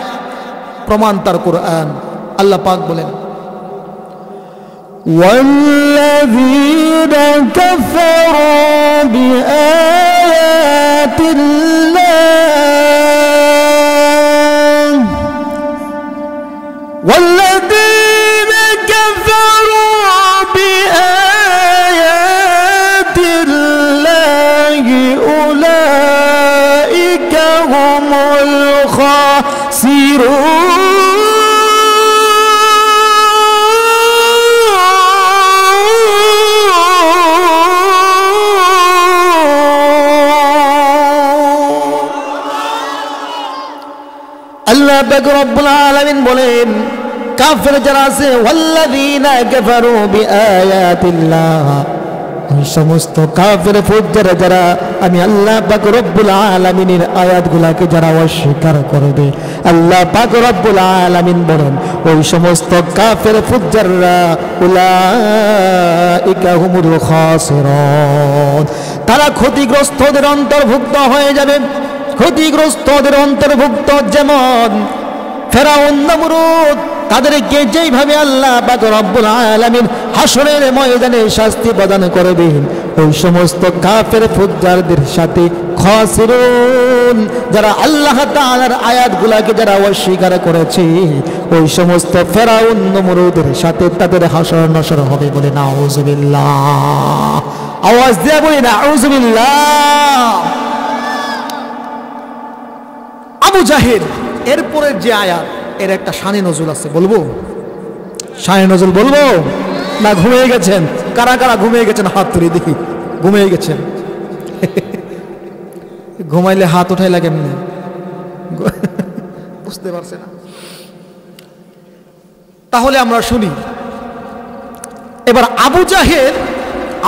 প্রমাণ তার কোরআন। আল্লাহ পাক বলেন, والذين كفروا بآيات الله والذين كفروا بآيات الله أولئك هم الخاسرون আল্লাহ পাক রব্বুল আলামিন বলেন কাফের যারা আছে ওয়াল্লাযীনা কাফারু বিআয়াতিল্লাহ ওই সমস্ত কাফের ফুজ্জার যারা আমি আল্লাহ পাক রব্বুল আলামিনের আয়াতগুলোকে যারা অস্বীকার করবে আল্লাহ পাক রব্বুল আলামিন বলেন ওই সমস্ত কাফের ফুজ্জাররা উলাইকা হুমুল খাসিরুন তারা ক্ষতিগ্রস্তদের অন্তর্ভুক্ত হয়ে যাবে ক্ষতিগ্রস্তদের অন্তর্ভুক্ত যেমন ফেরাউন নমরুদ তাদেরকে যেইভাবে আল্লাহ পাক রব্বুল আলামিন হাসরের ময়দানে শাস্তি প্রদান করবেন ওই সমস্ত কাফের ফুজ্জারদের সাথে খাসিরুন যারা আল্লাহ তাআলার আয়াতগুলোকে যারা অস্বীকার করেছে ওই সমস্ত ফেরাউন নমরুদের সাথে তাদের হাসর নসর হবে বলে নাউযুবিল্লাহ আওয়াজ দিয়ে বলি নাউযুবিল্লাহ আবু জাহেল এরপরে যে আয়াত এর একটা শানে নজুল আছে বলবো শানে নজুল বলবো না ঘুমিয়ে গেছেন কারা কারা ঘুমিয়ে গেছেন হাত তুলে দেখি ঘুমিয়ে গেছেন ঘুমাইলে হাত উঠাইলা কেমনি বুঝতে পারছে না তাহলে আমরা শুনি এবার আবু জাহেল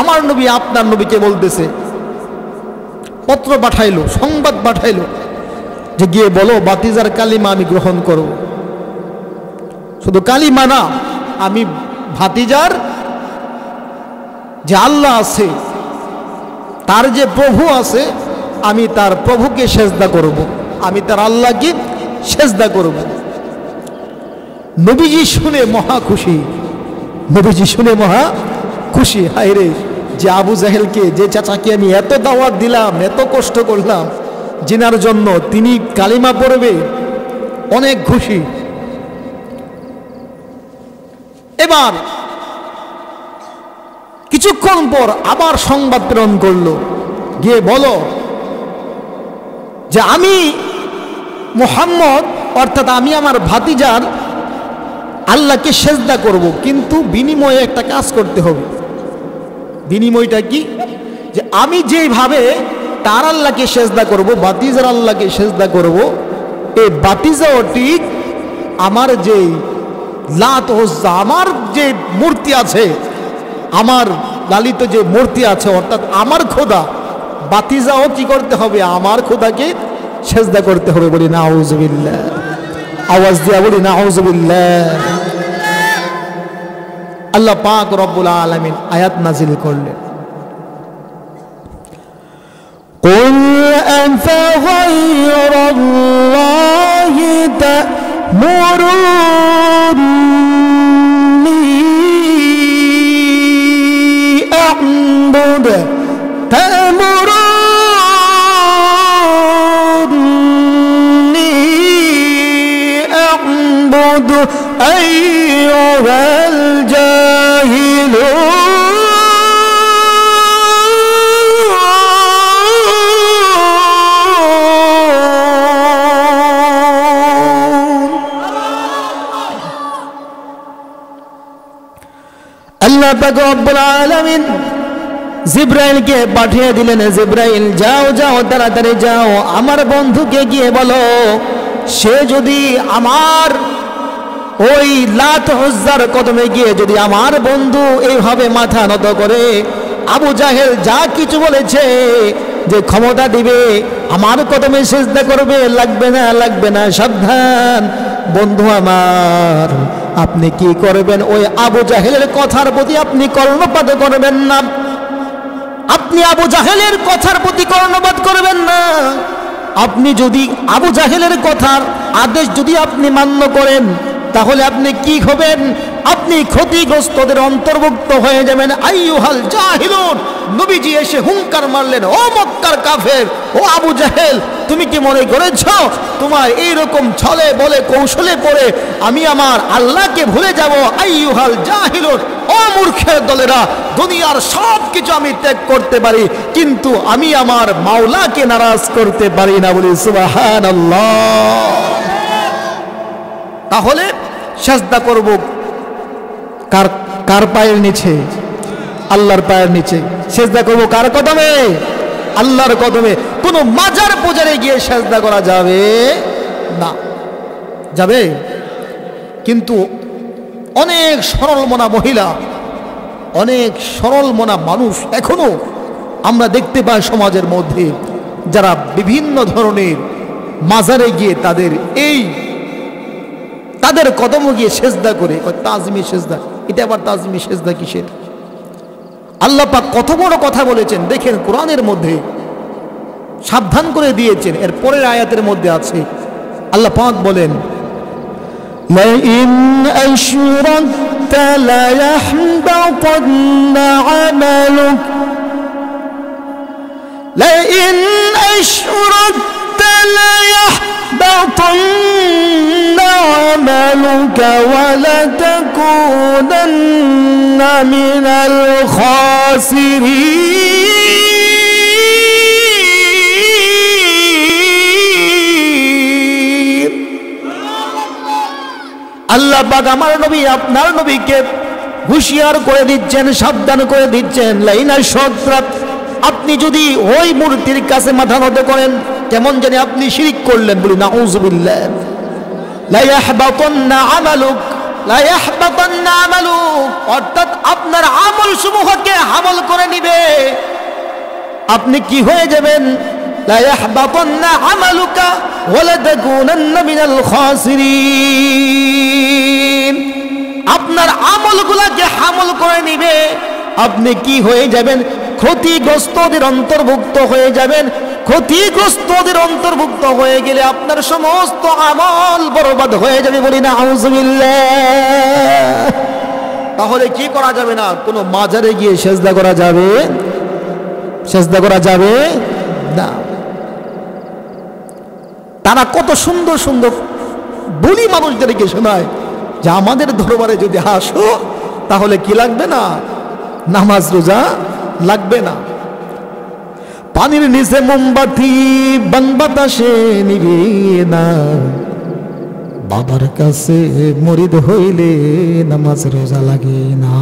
আমার নবী আপনার নবীকে বলতেছে পত্র পাঠাইলো সংবাদ পাঠাইলো যে গিয়ে বলো বাতিজার কালিমা আমি গ্রহণ করব শুধু কালিমা না আমি ভাতিজার যে আল্লাহ আছে তার যে প্রভু আছে আমি তার প্রভুকে সেজদা করব আমি তার আল্লাহকে সেজদা করব নবীজি শুনে মহা খুশি নবীজি শুনে মহা খুশি হায় রে যে আবু জাহেলকে যে চাচাকে আমি এত দাওয়াত দিলাম এত কষ্ট করলাম জিনার জন্য তিনি কালিমা পড়বে অনেক খুশি এবার কিছুক্ষণ পর আবার সংবাদ প্রেরণ করলো গিয়ে বলো যে আমি মুহাম্মদ অর্থাৎ আমি আমার ভাতিজার আল্লাহকে সেজদা করব কিন্তু বিনিময়ে একটা কাজ করতে হবে বিনিময়টা কি যে আমি যেভাবে তার আল্লাহকে সেজদা করব বাতিজার আল্লাহকে সেজদা করব এই বাতিজাও ঠিক আমার যে লাত উজ্জা আমার যে মূর্তি আছে আমার লালিত যে মূর্তি আছে অর্থাৎ আমার খোদা বাতিজাও কি করতে হবে আমার খোদাকে সেজদা করতে হবে বলি নাউযুবিল্লাহ আওয়াজ দিয়া বলি নাউযুবিল্লাহ আল্লাহ পাক রব্বুল আলামিন আয়াত নাজিল করলেন قل أفغير الله تأمروني أعبد أيها الجاهلون আল্লাহ পাক রব্বুল আলামিন জিব্রাইলকে পাঠিয়ে দিলেন জিব্রাইল যাও যাও তাড়াতাড়ি যাও আমার বন্ধুকে গিয়ে বলো সে যদি আমার ওই লাত উজ্জার কদমে গিয়ে যদি আমার বন্ধু এইভাবে মাথা নত করে আবু জাহেল যা কিছু বলেছে যে ক্ষমতা দিবে আমার কদমে সিজদা করবে লাগবে না সাবধান বন্ধু আমার আপনি কি করবেন ওই আবু জাহেলের কথার প্রতি আপনি কর্ণপাত করবেন না আপনি আবু জাহেলের কথার প্রতি কর্ণপাত করবেন না আপনি যদি আবু জাহেলের কথার আদেশ যদি আপনি মান্য করেন তাহলে আপনি কি হবেন আপনি ক্ষতিগ্রস্তদের অন্তর্ভুক্ত হয়ে যাবেন। আইয়ুহাল জাহিলুন, নবীজি এসে হুঙ্কার মারলেন, ও মক্কার কাফের, ও আবু জাহেল, তুমি কি মনে করেছো তোমার এইরকম ছলে বলে কৌশলে পড়ে আমি আমার আল্লাহকে ভুলে যাব? আইয়ুহাল জাহিলুন, ও মূর্খের দলেরা, দুনিয়ার সব কিছু আমি ত্যাগ করতে পারি, কিন্তু আমি আমার মাওলাকে নারাজ করতে পারি না। বলি সুবহানাল্লাহ। তাহলে সিজদা করব কার কার পায়ের নিচে? আল্লাহর পায়ের নিচে। সিজদা করব কার কদমে? আল্লাহর কদমে। কোনো মাজার পূজারে গিয়ে সিজদা করা যাবে না। যাবে? কিন্তু অনেক সরল মনা মহিলা, অনেক সরল মনা মানুষ এখনো আমরা দেখতে পাই সমাজের মধ্যে, যারা বিভিন্ন ধরনের মাজারে গিয়ে তাদের কদমে গিয়ে সেজদা করে। তাজমি সেজদা, এটা আবার তাজমি সেজদা কিসের? আল্লাহ পাক কত বড় কথা বলেছেন দেখেন, কোরআনের মধ্যে সাবধান করে দিয়েছেন। এর পরের আয়াতের মধ্যে আছে আল্লাহ পাক বলেন, لئن أشركت ليحبطن عملك لئن أشركت ليحبطن عملك ولتكونن من الخاسرين। আল্লাহ পাক আমার নবী আপনার নবীকে হুঁশিয়ার করে দিচ্ছেন, সাবধান করে দিচ্ছেন। লাইন আশরাকতা, আপনি যদি ওই মূর্তির কাছে মাথা নত করেন, কেমন জানি আপনি শিরক করলেন। বলি নাউযুবিল্লাহ। লা ইয়াহবাতান্না আমালুক, লা ইয়াহবাতান্না আমালুক, অর্থাৎ আপনার আমল সমূহকে হামল করে নিবে। আপনি কি হয়ে যাবেন? লা ইয়াহবাতান্না আমালুকা ওয়া লা তাকুনান্না মিনাল খাসিরিন। আপনার আমলগুলোকে হামল করে নিবে, আপনি কি হয়ে যাবেন? ক্ষতিগ্রস্তদের অন্তর্ভুক্ত হয়ে যাবেন। ক্ষতিগ্রস্তদের অন্তর্ভুক্ত হয়ে গেলে আপনার সমস্ত আমল বরবাদ হয়ে যাবে। বলি না আউযুবিল্লাহ। তাহলে কি করা যাবে না? কোনো মাজারে গিয়ে সেজদা করা যাবে? সেজদা করা যাবে না। তারা কত সুন্দর সুন্দর বলি মানুষদেরকে শোনায় যে আমাদের দরবারে যদি আসো তাহলে কি লাগবে না? নামাজ রোজা লাগবে না। পানির নিচে মোমবাতি বাতাসে নিবে না, বাবার কাছে মুরিদ হইলে নামাজ রোজা লাগে না।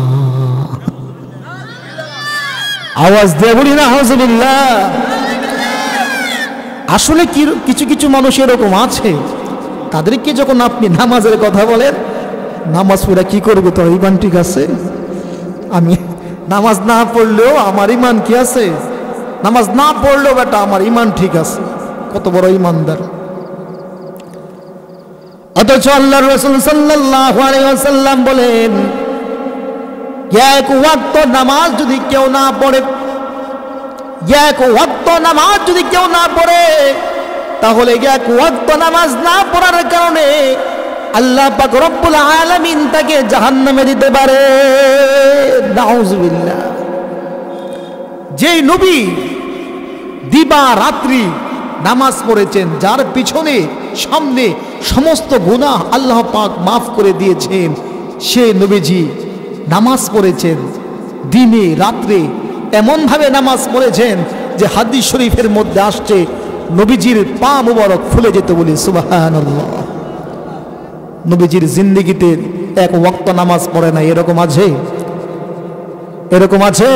আওয়াজ দিয়ে বলি না আউযুবিল্লাহ। আসলে কিছু কিছু মানুষ এরকম আছে, তাদেরকে যখন আপনি নামাজের কথা বলেন, নামাজ পড়া কি করবে? তো ইমান ঠিক আছে? আমি নামাজ না পড়লেও আমার ইমান কি আছে? নামাজ না পড়লেও বেটা আমার ইমান ঠিক আছে। কত বড় ইমানদার! অথচ আল্লাহর রাসূল সাল্লাল্লাহু আলাইহি ওয়াসাল্লাম বলেন, এক ওয়াক্ত নামাজ যদি কেউ না পড়ে, এক ওয়াক্ত নামাজ যদি কেউ না পড়ে, তাহলে এক ওয়াক্ত নামাজ না পড়ার কারণে আল্লাহ পাক রব্বুল আলামিন তাকে জাহান্নামে দিতে পারে। নাউযুবিল্লাহ। যেই নবী দিবা রাত্রি নামাজ পড়েছেন, যার পিছনে সামনে সমস্ত গুনাহ আল্লাহ পাক মাফ করে দিয়েছেন, সেই নবীজি নামাজ পড়েছেন দিনে রাত্রে, এমনভাবে নামাজ পড়েছেন যে হাদিস শরীফের মধ্যে আসছে নবীজির পা মুবারক ফুলে যেত। বলি সুবহানাল্লাহ। নবীজির জিন্দেগিতে এক ওয়াক্ত নামাজ পড়ে না, এরকম আছে? এরকম আছে?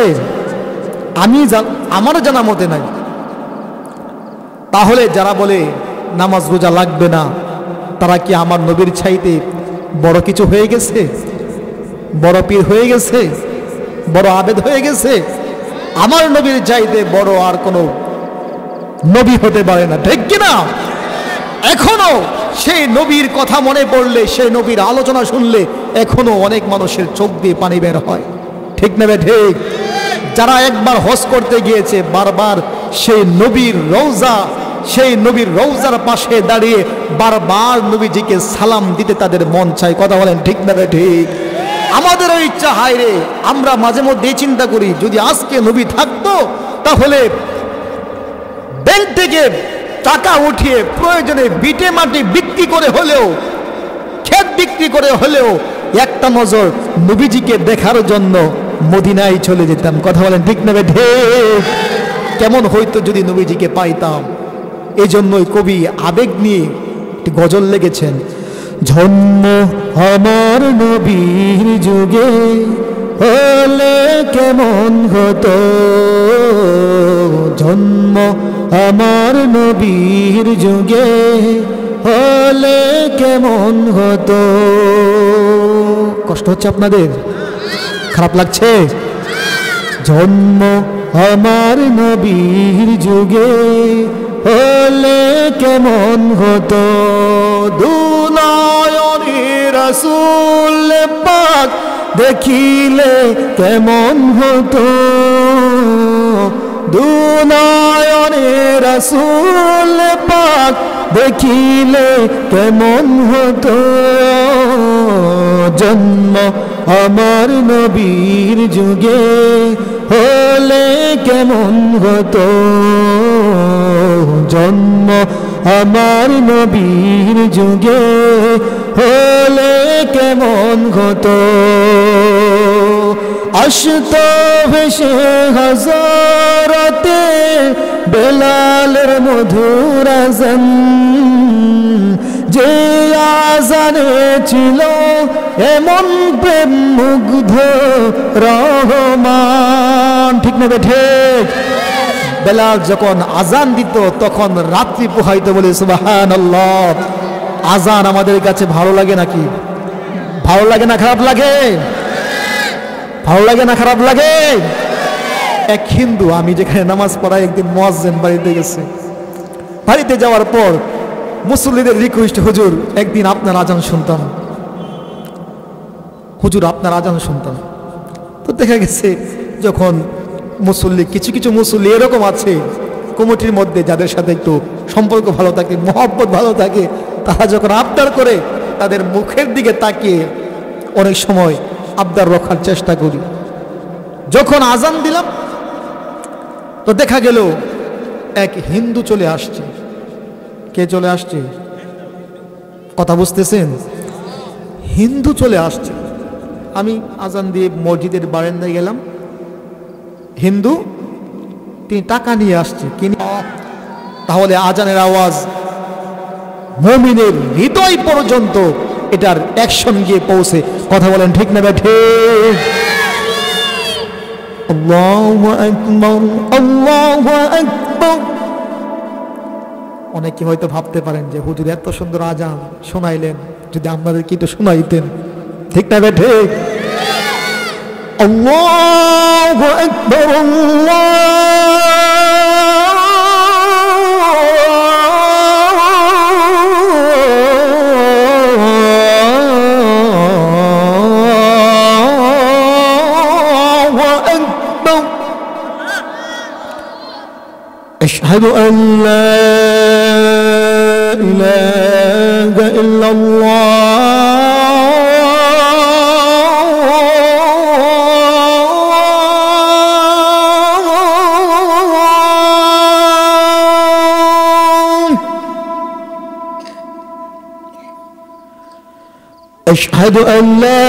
আমার জানা মতে নাই। তাহলে যারা বলে নামাজ রোজা লাগবে না, তারা কি আমার নবীর চাইতে বড় কিছু হয়ে গেছে? বড় পীর হয়ে গেছে? বড় আবেদ হয়ে গেছে? আমার নবীর চাইতে বড় আর কোনো নবী হতে পারে না, ঠিক কিনা? এখনো সেই নবীর কথা মনে পড়লে, সেই নবীর আলোচনা শুনলে এখনো অনেক মানুষের চোখ দিয়ে পানি বের হয়, ঠিক নেবে? ঠিক। যারা একবার হজ করতে গিয়েছে, বারবার সেই নবীর রওজার পাশে দাঁড়িয়ে বারবার নবীজিকে সালাম দিতে তাদের মন চায়। কথা বলেন ঠিক নেবে? ঠিক। আমাদেরও ইচ্ছা, হায় রে, আমরা মাঝে মধ্যে চিন্তা করি যদি আজকে নবী থাকতো তাহলে ব্যাংক থেকে টাকা উঠিয়ে প্রয়োজনে বিটে মাটি বিক্রি করে হলেও, ক্ষেত বিক্রি করে হলেও একটা নজর নবীজিকে দেখার জন্য মদিনায় চলে যেতাম। কথা বলেন ঠিক না ঠিক? কেমন হইতো যদি নবীজিকে পাইতাম। এই জন্যই কবি আবেগ নিয়ে একটি গজল লেগেছেন। জন্ম আমার নবীর যুগে হলে কেমন হতো, জন্ম আমার নবীর যুগে হলে কেমন হতো। কষ্ট হচ্ছে আপনাদের? খারাপ লাগছে? জন্ম আমার নবীর যুগে হলে কেমন হতো, দুনয়নে রাসূল পাক দেখিলে কেমন হতো, দুনয়নে রাসূল পাক দেখিলে কেমন হতো, জন্ম আমার নবীর যুগে হলে কেমন হতো, জন্ম আমার নবীর যুগে হলে কেমন হতো। আসত ভেসে হযরতে বেলালের মধুর আযান, যে আযানে ছিল এমন প্রেম মুগ্ধ রহমান। ঠিক না ঠিক? বেলাল যখন আজান দিত তখন রাত্রি পোহাইতো, বলে সুবহানাল্লাহ। আজান আমাদের কাছে ভালো লাগে নাকি? ভালো লাগে না খারাপ লাগে? ভালো লাগে না খারাপ লাগে? এক হিন্দু, আমি যেখানে নামাজ পড়াই, একদিন মুয়াজ্জিন বাড়িতে গেছে। বাড়িতে যাওয়ার পর মুসল্লিদের রিকোয়েস্ট, হুজুর একদিন আপনার আজান শুনতাম, হুজুর আপনার আজান শুনতাম। তো দেখা গেছে যখন মুসল্লি, কিছু কিছু মুসল্লি এরকম আছে কমিটির মধ্যে যাদের সাথে একটু সম্পর্ক ভালো থাকে, মহব্বত ভালো থাকে, তারা যখন আবদার করে তাদের মুখের দিকে তাকিয়ে অনেক সময় আবদার রক্ষার চেষ্টা করি। যখন আজান দিলাম তো দেখা গেল এক হিন্দু চলে আসছে। কে চলে আসছে? কথা বুঝতেছেন? হিন্দু চলে আসছে। আমি আজান দিয়ে মসজিদের বারান্দায় গেলাম, হিন্দু, তিনি টাকা নিয়ে আসছে। তাহলে আজানের আওয়াজ মুমিনের হৃদয় পর্যন্ত এটার অ্যাকশন গিয়ে পৌঁছে। কথা বলেন ঠিক না ঠিক? আল্লাহু আকবার, আল্লাহু আকবার। অনেকে হয়তো ভাবতে পারেন যে হুজুর এত সুন্দর আজান শোনাইলেন, যদি আপনাদের কি তো শোনাইতেন। ঠিক না ঠিক? আল্লাহু আকবার, আল্লাহু আকবার। আশহাদু আন লা ইলাহা ইল্লাল্লাহ أشهد أن لا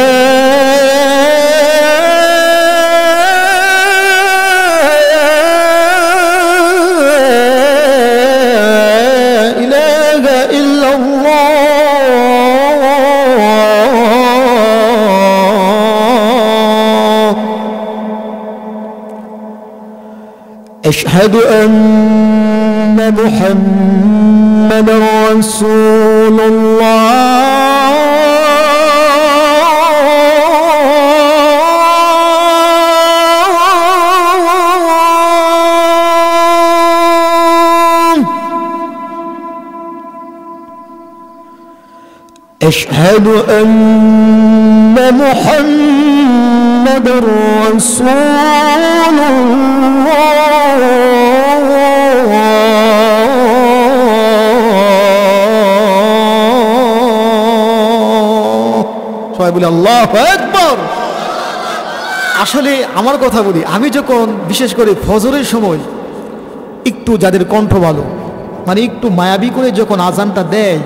إله إلا الله أشهد أن محمدا رسول الله أشهد أن محمد رسول الله। সবাই বলে আল্লাহু আকবার। আকবার। আসলে আমার কথা বলি, আমি যখন বিশেষ করে ফজরের সময় একটু যাদের কণ্ঠ ভালো মানে একটু মায়াবী করে যখন আজানটা দেয়,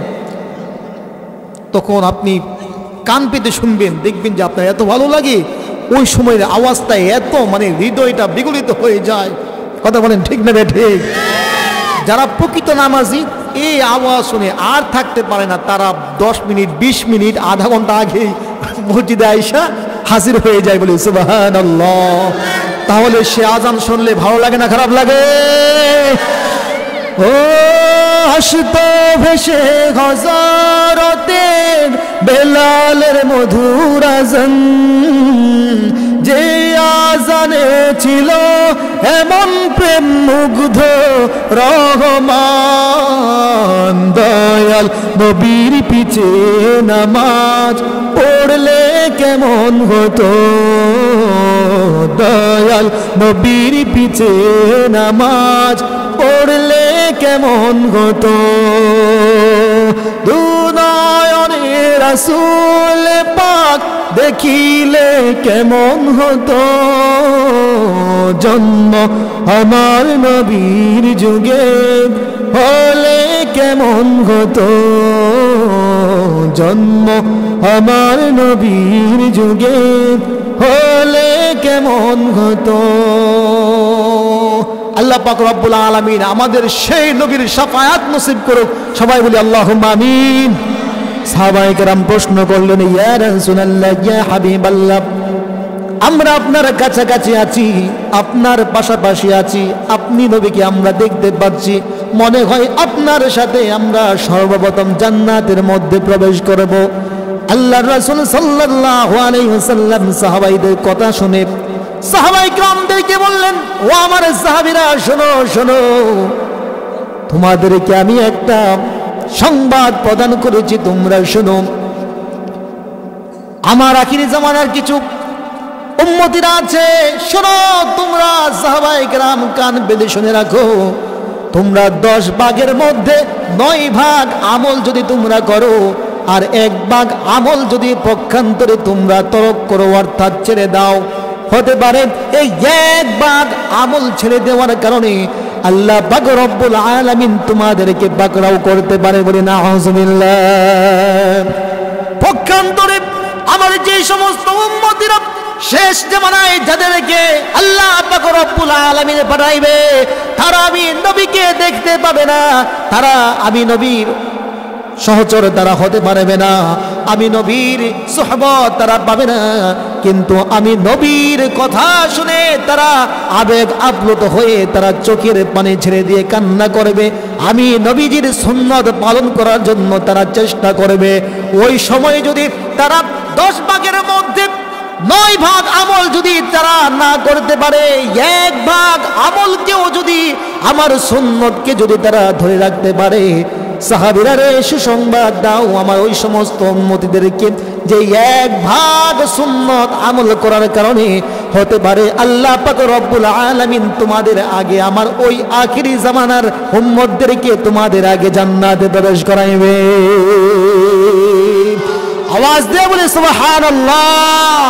তখন আপনি কান পেতে শুনবেন, দেখবেন যে আপনার এত ভালো লাগে। ওই সময়ের আওয়াজটা এত মানে হৃদয়টা বিগলিত হয়ে যায়। কথা বলেন ঠিক না বে ঠিক? যারা প্রকৃত নামাজি এই আওয়াজ শুনে আর থাকতে পারে না, তারা 10 মিনিট 20 মিনিট আধা ঘন্টা আগেই মসজিদে আইসা হাজির হয়ে যায়, বলে সুবহানাল্লাহ। তাহলে সে আজান শুনলে ভালো লাগে না খারাপ লাগে? ও আসতো ভেসে হযরতের বেলালের মধুর আজান, যে আজানে ছিল এমন প্রেম মুগ্ধ রহমান। দয়াল নবীর পিছে নামাজ পড়লে কেমন হতো, দয়াল নবীর পিছে নামাজ পড়লে কেমন হতো। দুনয়নে রাসূল পাক দেখিলে কেমন হতো, জন্ম আমার নবীর যুগে হলে কেমন হতো, জন্ম আমার নবীর যুগে হলে কেমন হতো। আল্লাহ পাক রব্বুল আলামিন আমাদের সেই নবীর শাফায়াত নসিব করুক। সবাই বলি আল্লাহুম্মা আমিন। সাহাবায়ে কেরাম প্রশ্ন করলেন, ইয়া রাসূলুল্লাহ, ইয়া হাবিবাল্লাহ, আমরা আপনার কাছাকাছি আছি, আপনার পাশাপাশি আছি, আপনি নবীকে আমরা দেখতে পাচ্ছি, মনে হয় আপনার সাথে আমরা সর্বপ্রথম জান্নাতের মধ্যে প্রবেশ করব। আল্লাহর রাসূল সাল্লাল্লাহু আলাইহি ওয়াসাল্লাম সাহাবাইদের কথা শুনে সাহাবায়ে কেরামদেরকে বললেন, ও আমার সাহাবীরা, শোনো শোনো, তোমাদেরকে আমি একটা সংবাদ প্রদান করেছি, তোমরা শোনো। আমার আখিরি জামানার কিছু উম্মতিরা আছে, শোনো তোমরা। সাহাবায়ে কেরাম কান বেঁধে শুনে রাখো, তোমরা 10 ভাগের মধ্যে 9 ভাগ আমল যদি তোমরা করো, আর 1 ভাগ আমল যদি পক্ষান্তরে তোমরা তরক করো, অর্থাৎ ছেড়ে দাও, হতে পারে এই 1 ভাগ আমল ছেড়ে দেওয়ার কারণে আল্লাহ পাক রব্বুল আলামিন তোমাদেরকে পাকড়াও করতে পারে, বলে নাউযুবিল্লাহ। পক্ষান্তরে আমার যে সমস্ত উম্মতিরা শেষ জামানায় যাদেরকে আল্লাহ পাক রব্বুল আলামিন পাঠাইবে, তারা আমি নবীকে দেখতে পাবে না, তারা আমি নবীর সহচর তারা হতে পারবে না, আমি নবীর সুহবত তারা পাবে না, কিন্তু আমি নবীর কথা শুনে তারা আবেগ আপ্লুত হয়ে তারা চোখের পানি ছেড়ে দিয়ে কান্না করবে, আমি নবীজির সুন্নাত পালন করার জন্য তারা চেষ্টা করবে। ওই সময় যদি তারা 10 ভাগের মধ্যে 9 ভাগ আমল যদি তারা না করতে পারে, 1 ভাগ আমলকেও যদি আমার সুন্নতকে যদি তারা ধরে রাখতে পারে, সাহাবীরা রে সুসংবাদ দাও আমার ওই সমস্ত উম্মতিদেরকে যে 1 ভাগ সুন্নত আমল করার কারণে হতে পারে আল্লাহ পাক রব্বুল আলামিন তোমাদের আগে আমার ওই আখিরি জামানার উম্মতদেরকে তোমাদের আগে জান্নাতে প্রবেশ করাইবে। আওয়াজ দিয়ে বলে সুবহানাল্লাহ।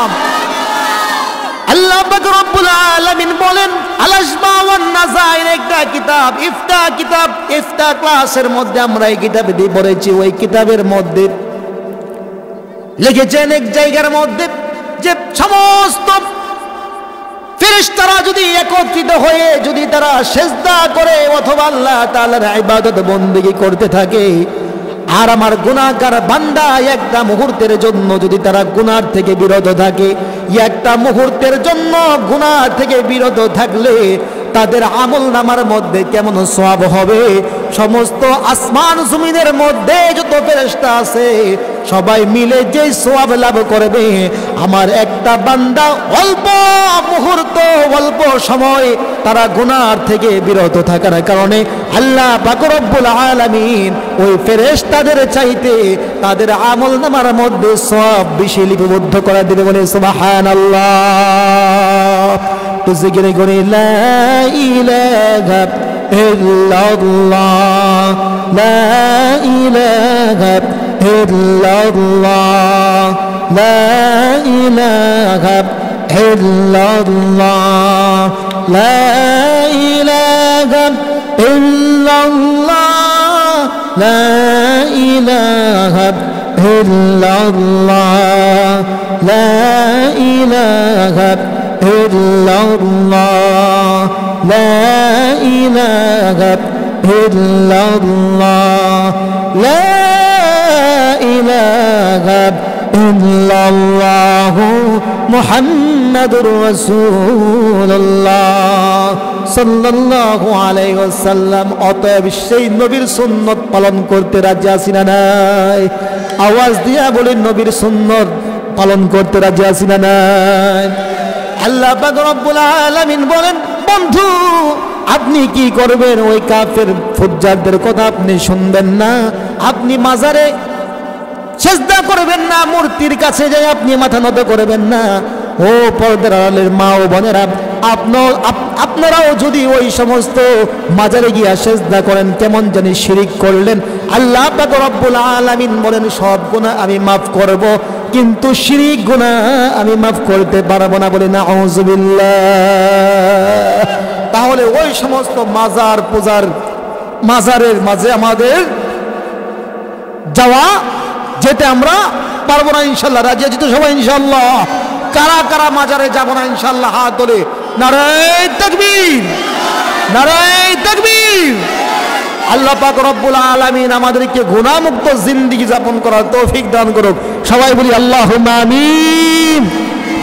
আল্লাহ পাক রব্বুল আলামিন বলেন, আল-আশবা ওয়ান নাযাইর একটা কিতাব, ইফতা ক্লাসের মধ্যে আমরা এই কিতাব দিয়ে পড়েছি। ওই কিতাবের মধ্যে লিখেছেন এক জায়গার মধ্যে যে সমস্ত ফেরেশতারা যদি একত্রিত হয়ে যদি তারা সিজদা করে অথবা আল্লাহ তাআলার ইবাদত বন্দেগী করতে থাকে, আর আমার গুনাহগার বান্দা একটা মুহূর্তের জন্য যদি তারা গুনাহ থেকে বিরত থাকে, একটা মুহূর্তের জন্য গুনাহ থেকে বিরত থাকলে তাদের আমল নামার মধ্যে কেমন সওয়াব হবে। সমস্ত আসমান জমিনের মধ্যে যত ফেরেশতা আছে সবাই মিলে যে সওয়াব লাভ করবে, আমার একটা বান্দা অল্প মুহূর্ত অল্প সময় তারা গুনাহ থেকে বিরত থাকার কারণে আল্লাহ পাক রব্বুল আলামিন ওই ফেরেশতাদের চাইতে তাদের আমল নামার মধ্যে সওয়াব বেশি লিপিবদ্ধ করে দিবে, বলে সুবহানাল্লাহ। তো জিকির করে লা ইলাহা ইল্লাল্লাহ, লা ইলাহা ইল্লাল্লাহ, লা ইলাহা ইল্লাল্লাহ লা ইলাহা ইল্লাল্লাহ লা ইলাহা ইল্লাল্লাহ লা ইলাহা ইল্লাল্লাহ লা ইলাহা ইল্লাল্লাহ লা ইলাহা ইল্লাল্লাহ মুহাম্মাদুর রাসূলুল্লাহ সাল্লাল্লাহু আলাইহি ওয়াসাল্লাম। অতএব সেই নবীর সুন্নত পালন করতে রাজি আছি না নাই? আওয়াজ দিয়া বলেন নবীর সুন্নত পালন করতে রাজি আছি না নাই? আল্লাহ পাক রব্বুল আলামিন বলেন, বন্ধু আপনি কি করবেন? ওই কাফের ফুজ্জারদের কথা আপনি শুনবেন না, আপনি মাজারে সেজদা করবেন না, মূর্তির কাছে যাই আপনি মাথা নত করবেন না। ও পর্দার আড়ালের মা ও বোনেরা, আপনারাও যদি ওই সমস্ত মাজারে গিয়া সেজদা করেন কেমন জানি শিরিক করলেন। আল্লাহ পাক রব্বুল আলামিন বলেন সব গুনাহ আমি মাফ করব, কিন্তু শিরিক গুনাহ আমি মাফ করতে পারবো না। বলে নাউযুবিল্লাহ। তাহলে ওই সমস্ত মাজার পূজার মাজারের মাঝে আমাদের যাওয়া যেতে আমরা পারবো না ইনশাল্লাহ। রাজি আছি তো সবাই ইনশাল্লাহ? কারা কারা মাজারে যাব না ইনশাল্লাহ? হাত তোলে। নারায়ে তাকবীর, নারায়ে তাকবীর। আল্লাহ পাক রব্বুল আলামিন আমাদেরকে গুনাহমুক্ত জিন্দেগি যাপন করার তৌফিক দান করুক। সবাই বলি আল্লাহুম্মা আমিন।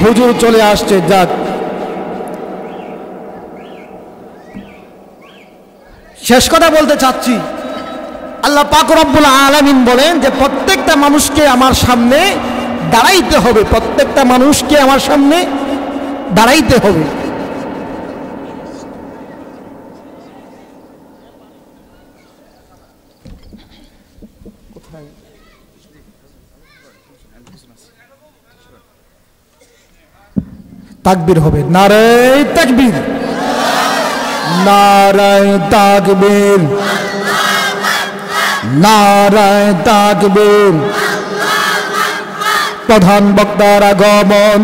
হুজুর চলে আসছে, যাক শেষ কথা বলতে চাচ্ছি। আল্লাহ পাক রব্বুল আলামিন বলেন যে প্রত্যেকটা মানুষকে আমার সামনে দাঁড়াইতে হবে, প্রত্যেকটা মানুষকে আমার সামনে দাঁড়াইতে হবে। তাকবীর হবে, নারায়ে তাকবীর, নারায়ে তাকবীর, নারায়ে তাকবীর। প্রধান বক্তার আগমন,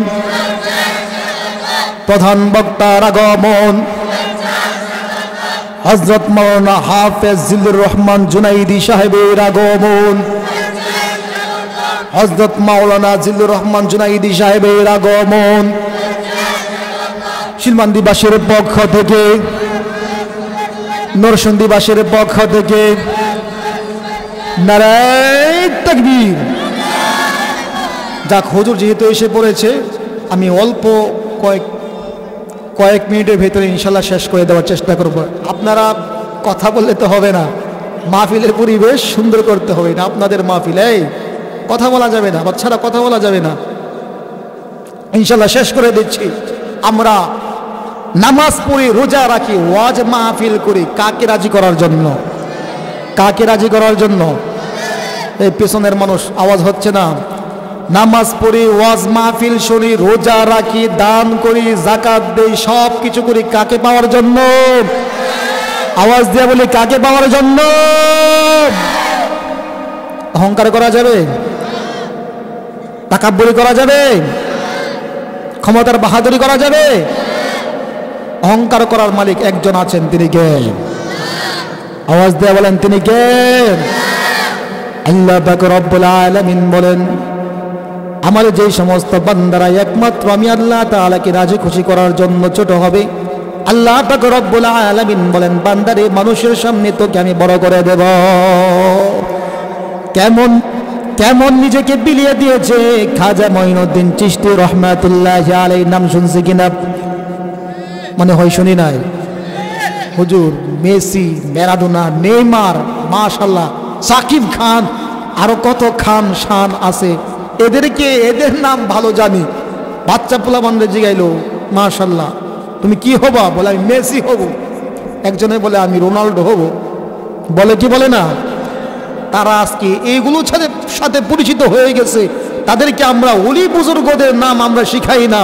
প্রধান বক্তার আগমন। হযরত মাওলানা হাফেজ জিল্লুর রহমান জুনাইদি সাহেবের আগমন, হযরত মাওলানা জিল্লুর রহমান জুনাইদি সাহেবের আগমন। শিলমান্দিবাসীর পক্ষ থেকে, নরসিংদীবাসীর পক্ষ থেকে নারায়ে তাকবীর। যাক, হুজুর যেহেতু এসে পড়েছে, আমি অল্প কয়েক মিনিটের ভেতরে ইনশাল্লাহ শেষ করে দেওয়ার চেষ্টা করব। আপনারা কথা বললে তো হবে না, মাহফিলের পরিবেশ সুন্দর করতে হবে। না আপনাদের মাহফিল, এই কথা বলা যাবে না, বাচ্চারা কথা বলা যাবে না। ইনশাল্লাহ শেষ করে দিচ্ছি। আমরা নামাজ পড়ি, রোজা রাখি, ওয়াজ মাহফিল করি, কাকে রাজি করার জন্য? কাকে রাজি করার জন্য? এই পেছনের মানুষ আওয়াজ হচ্ছে না। নামাজ পড়ি, ওয়াজ মাহফিল শুনি, রোজা রাখি, দান করি, যাকাত দেই, সব কিছু করি কাকে পাওয়ার জন্য? আওয়াজ দিয়ে বলি, কাকে পাওয়ার জন্য? অহংকার করা যাবে? তাকাব্বুরি করা যাবে? ক্ষমতার বাহাদুরি করা যাবে? অহংকার করার মালিক একজন আছেন, তিনি কে? আওয়াজ দিয়ে বলেন, তিনি কে? আল্লাহ পাক রব্বুল আলামিন বলেন, আমার যেই সমস্ত বান্দারা একমাত্র আমি আল্লাহ তাআলাকে রাজি খুশি করার জন্য ছোট হবে, আল্লাহ পাক রব্বুল আলামিন বলেন, বান্দারে মানুষের সামনে তোকে আমি বড় করে দেব। কেমন কেমন নিজেকে বিলিয়ে দিয়েছে খাজা মঈনুদ্দিন চিশতি রহমাতুল্লাহি আলাইহি। নাম শুনছি কিনা? মনে হয় শুনি নাই। হুজুর মেসি, ম্যারাডোনা, নেইমার, মাশাআল্লাহ, সাকিব খান, আরো কত খান শান আছে, এদের নাম ভালো জানি। বাচ্চা পোলা বান্ধে জিগাইলো, মাশাআল্লাহ তুমি কি হবা? বলে আমি মেসি হব। একজনে বলে আমি রোনাল্ডো হব। বলে কি বলে না? তারা আজকে এইগুলোর সাথে পরিচিত হয়ে গেছে। তাদেরকে আমরা ওলি বুজুর্গদের নাম আমরা শিখাই না।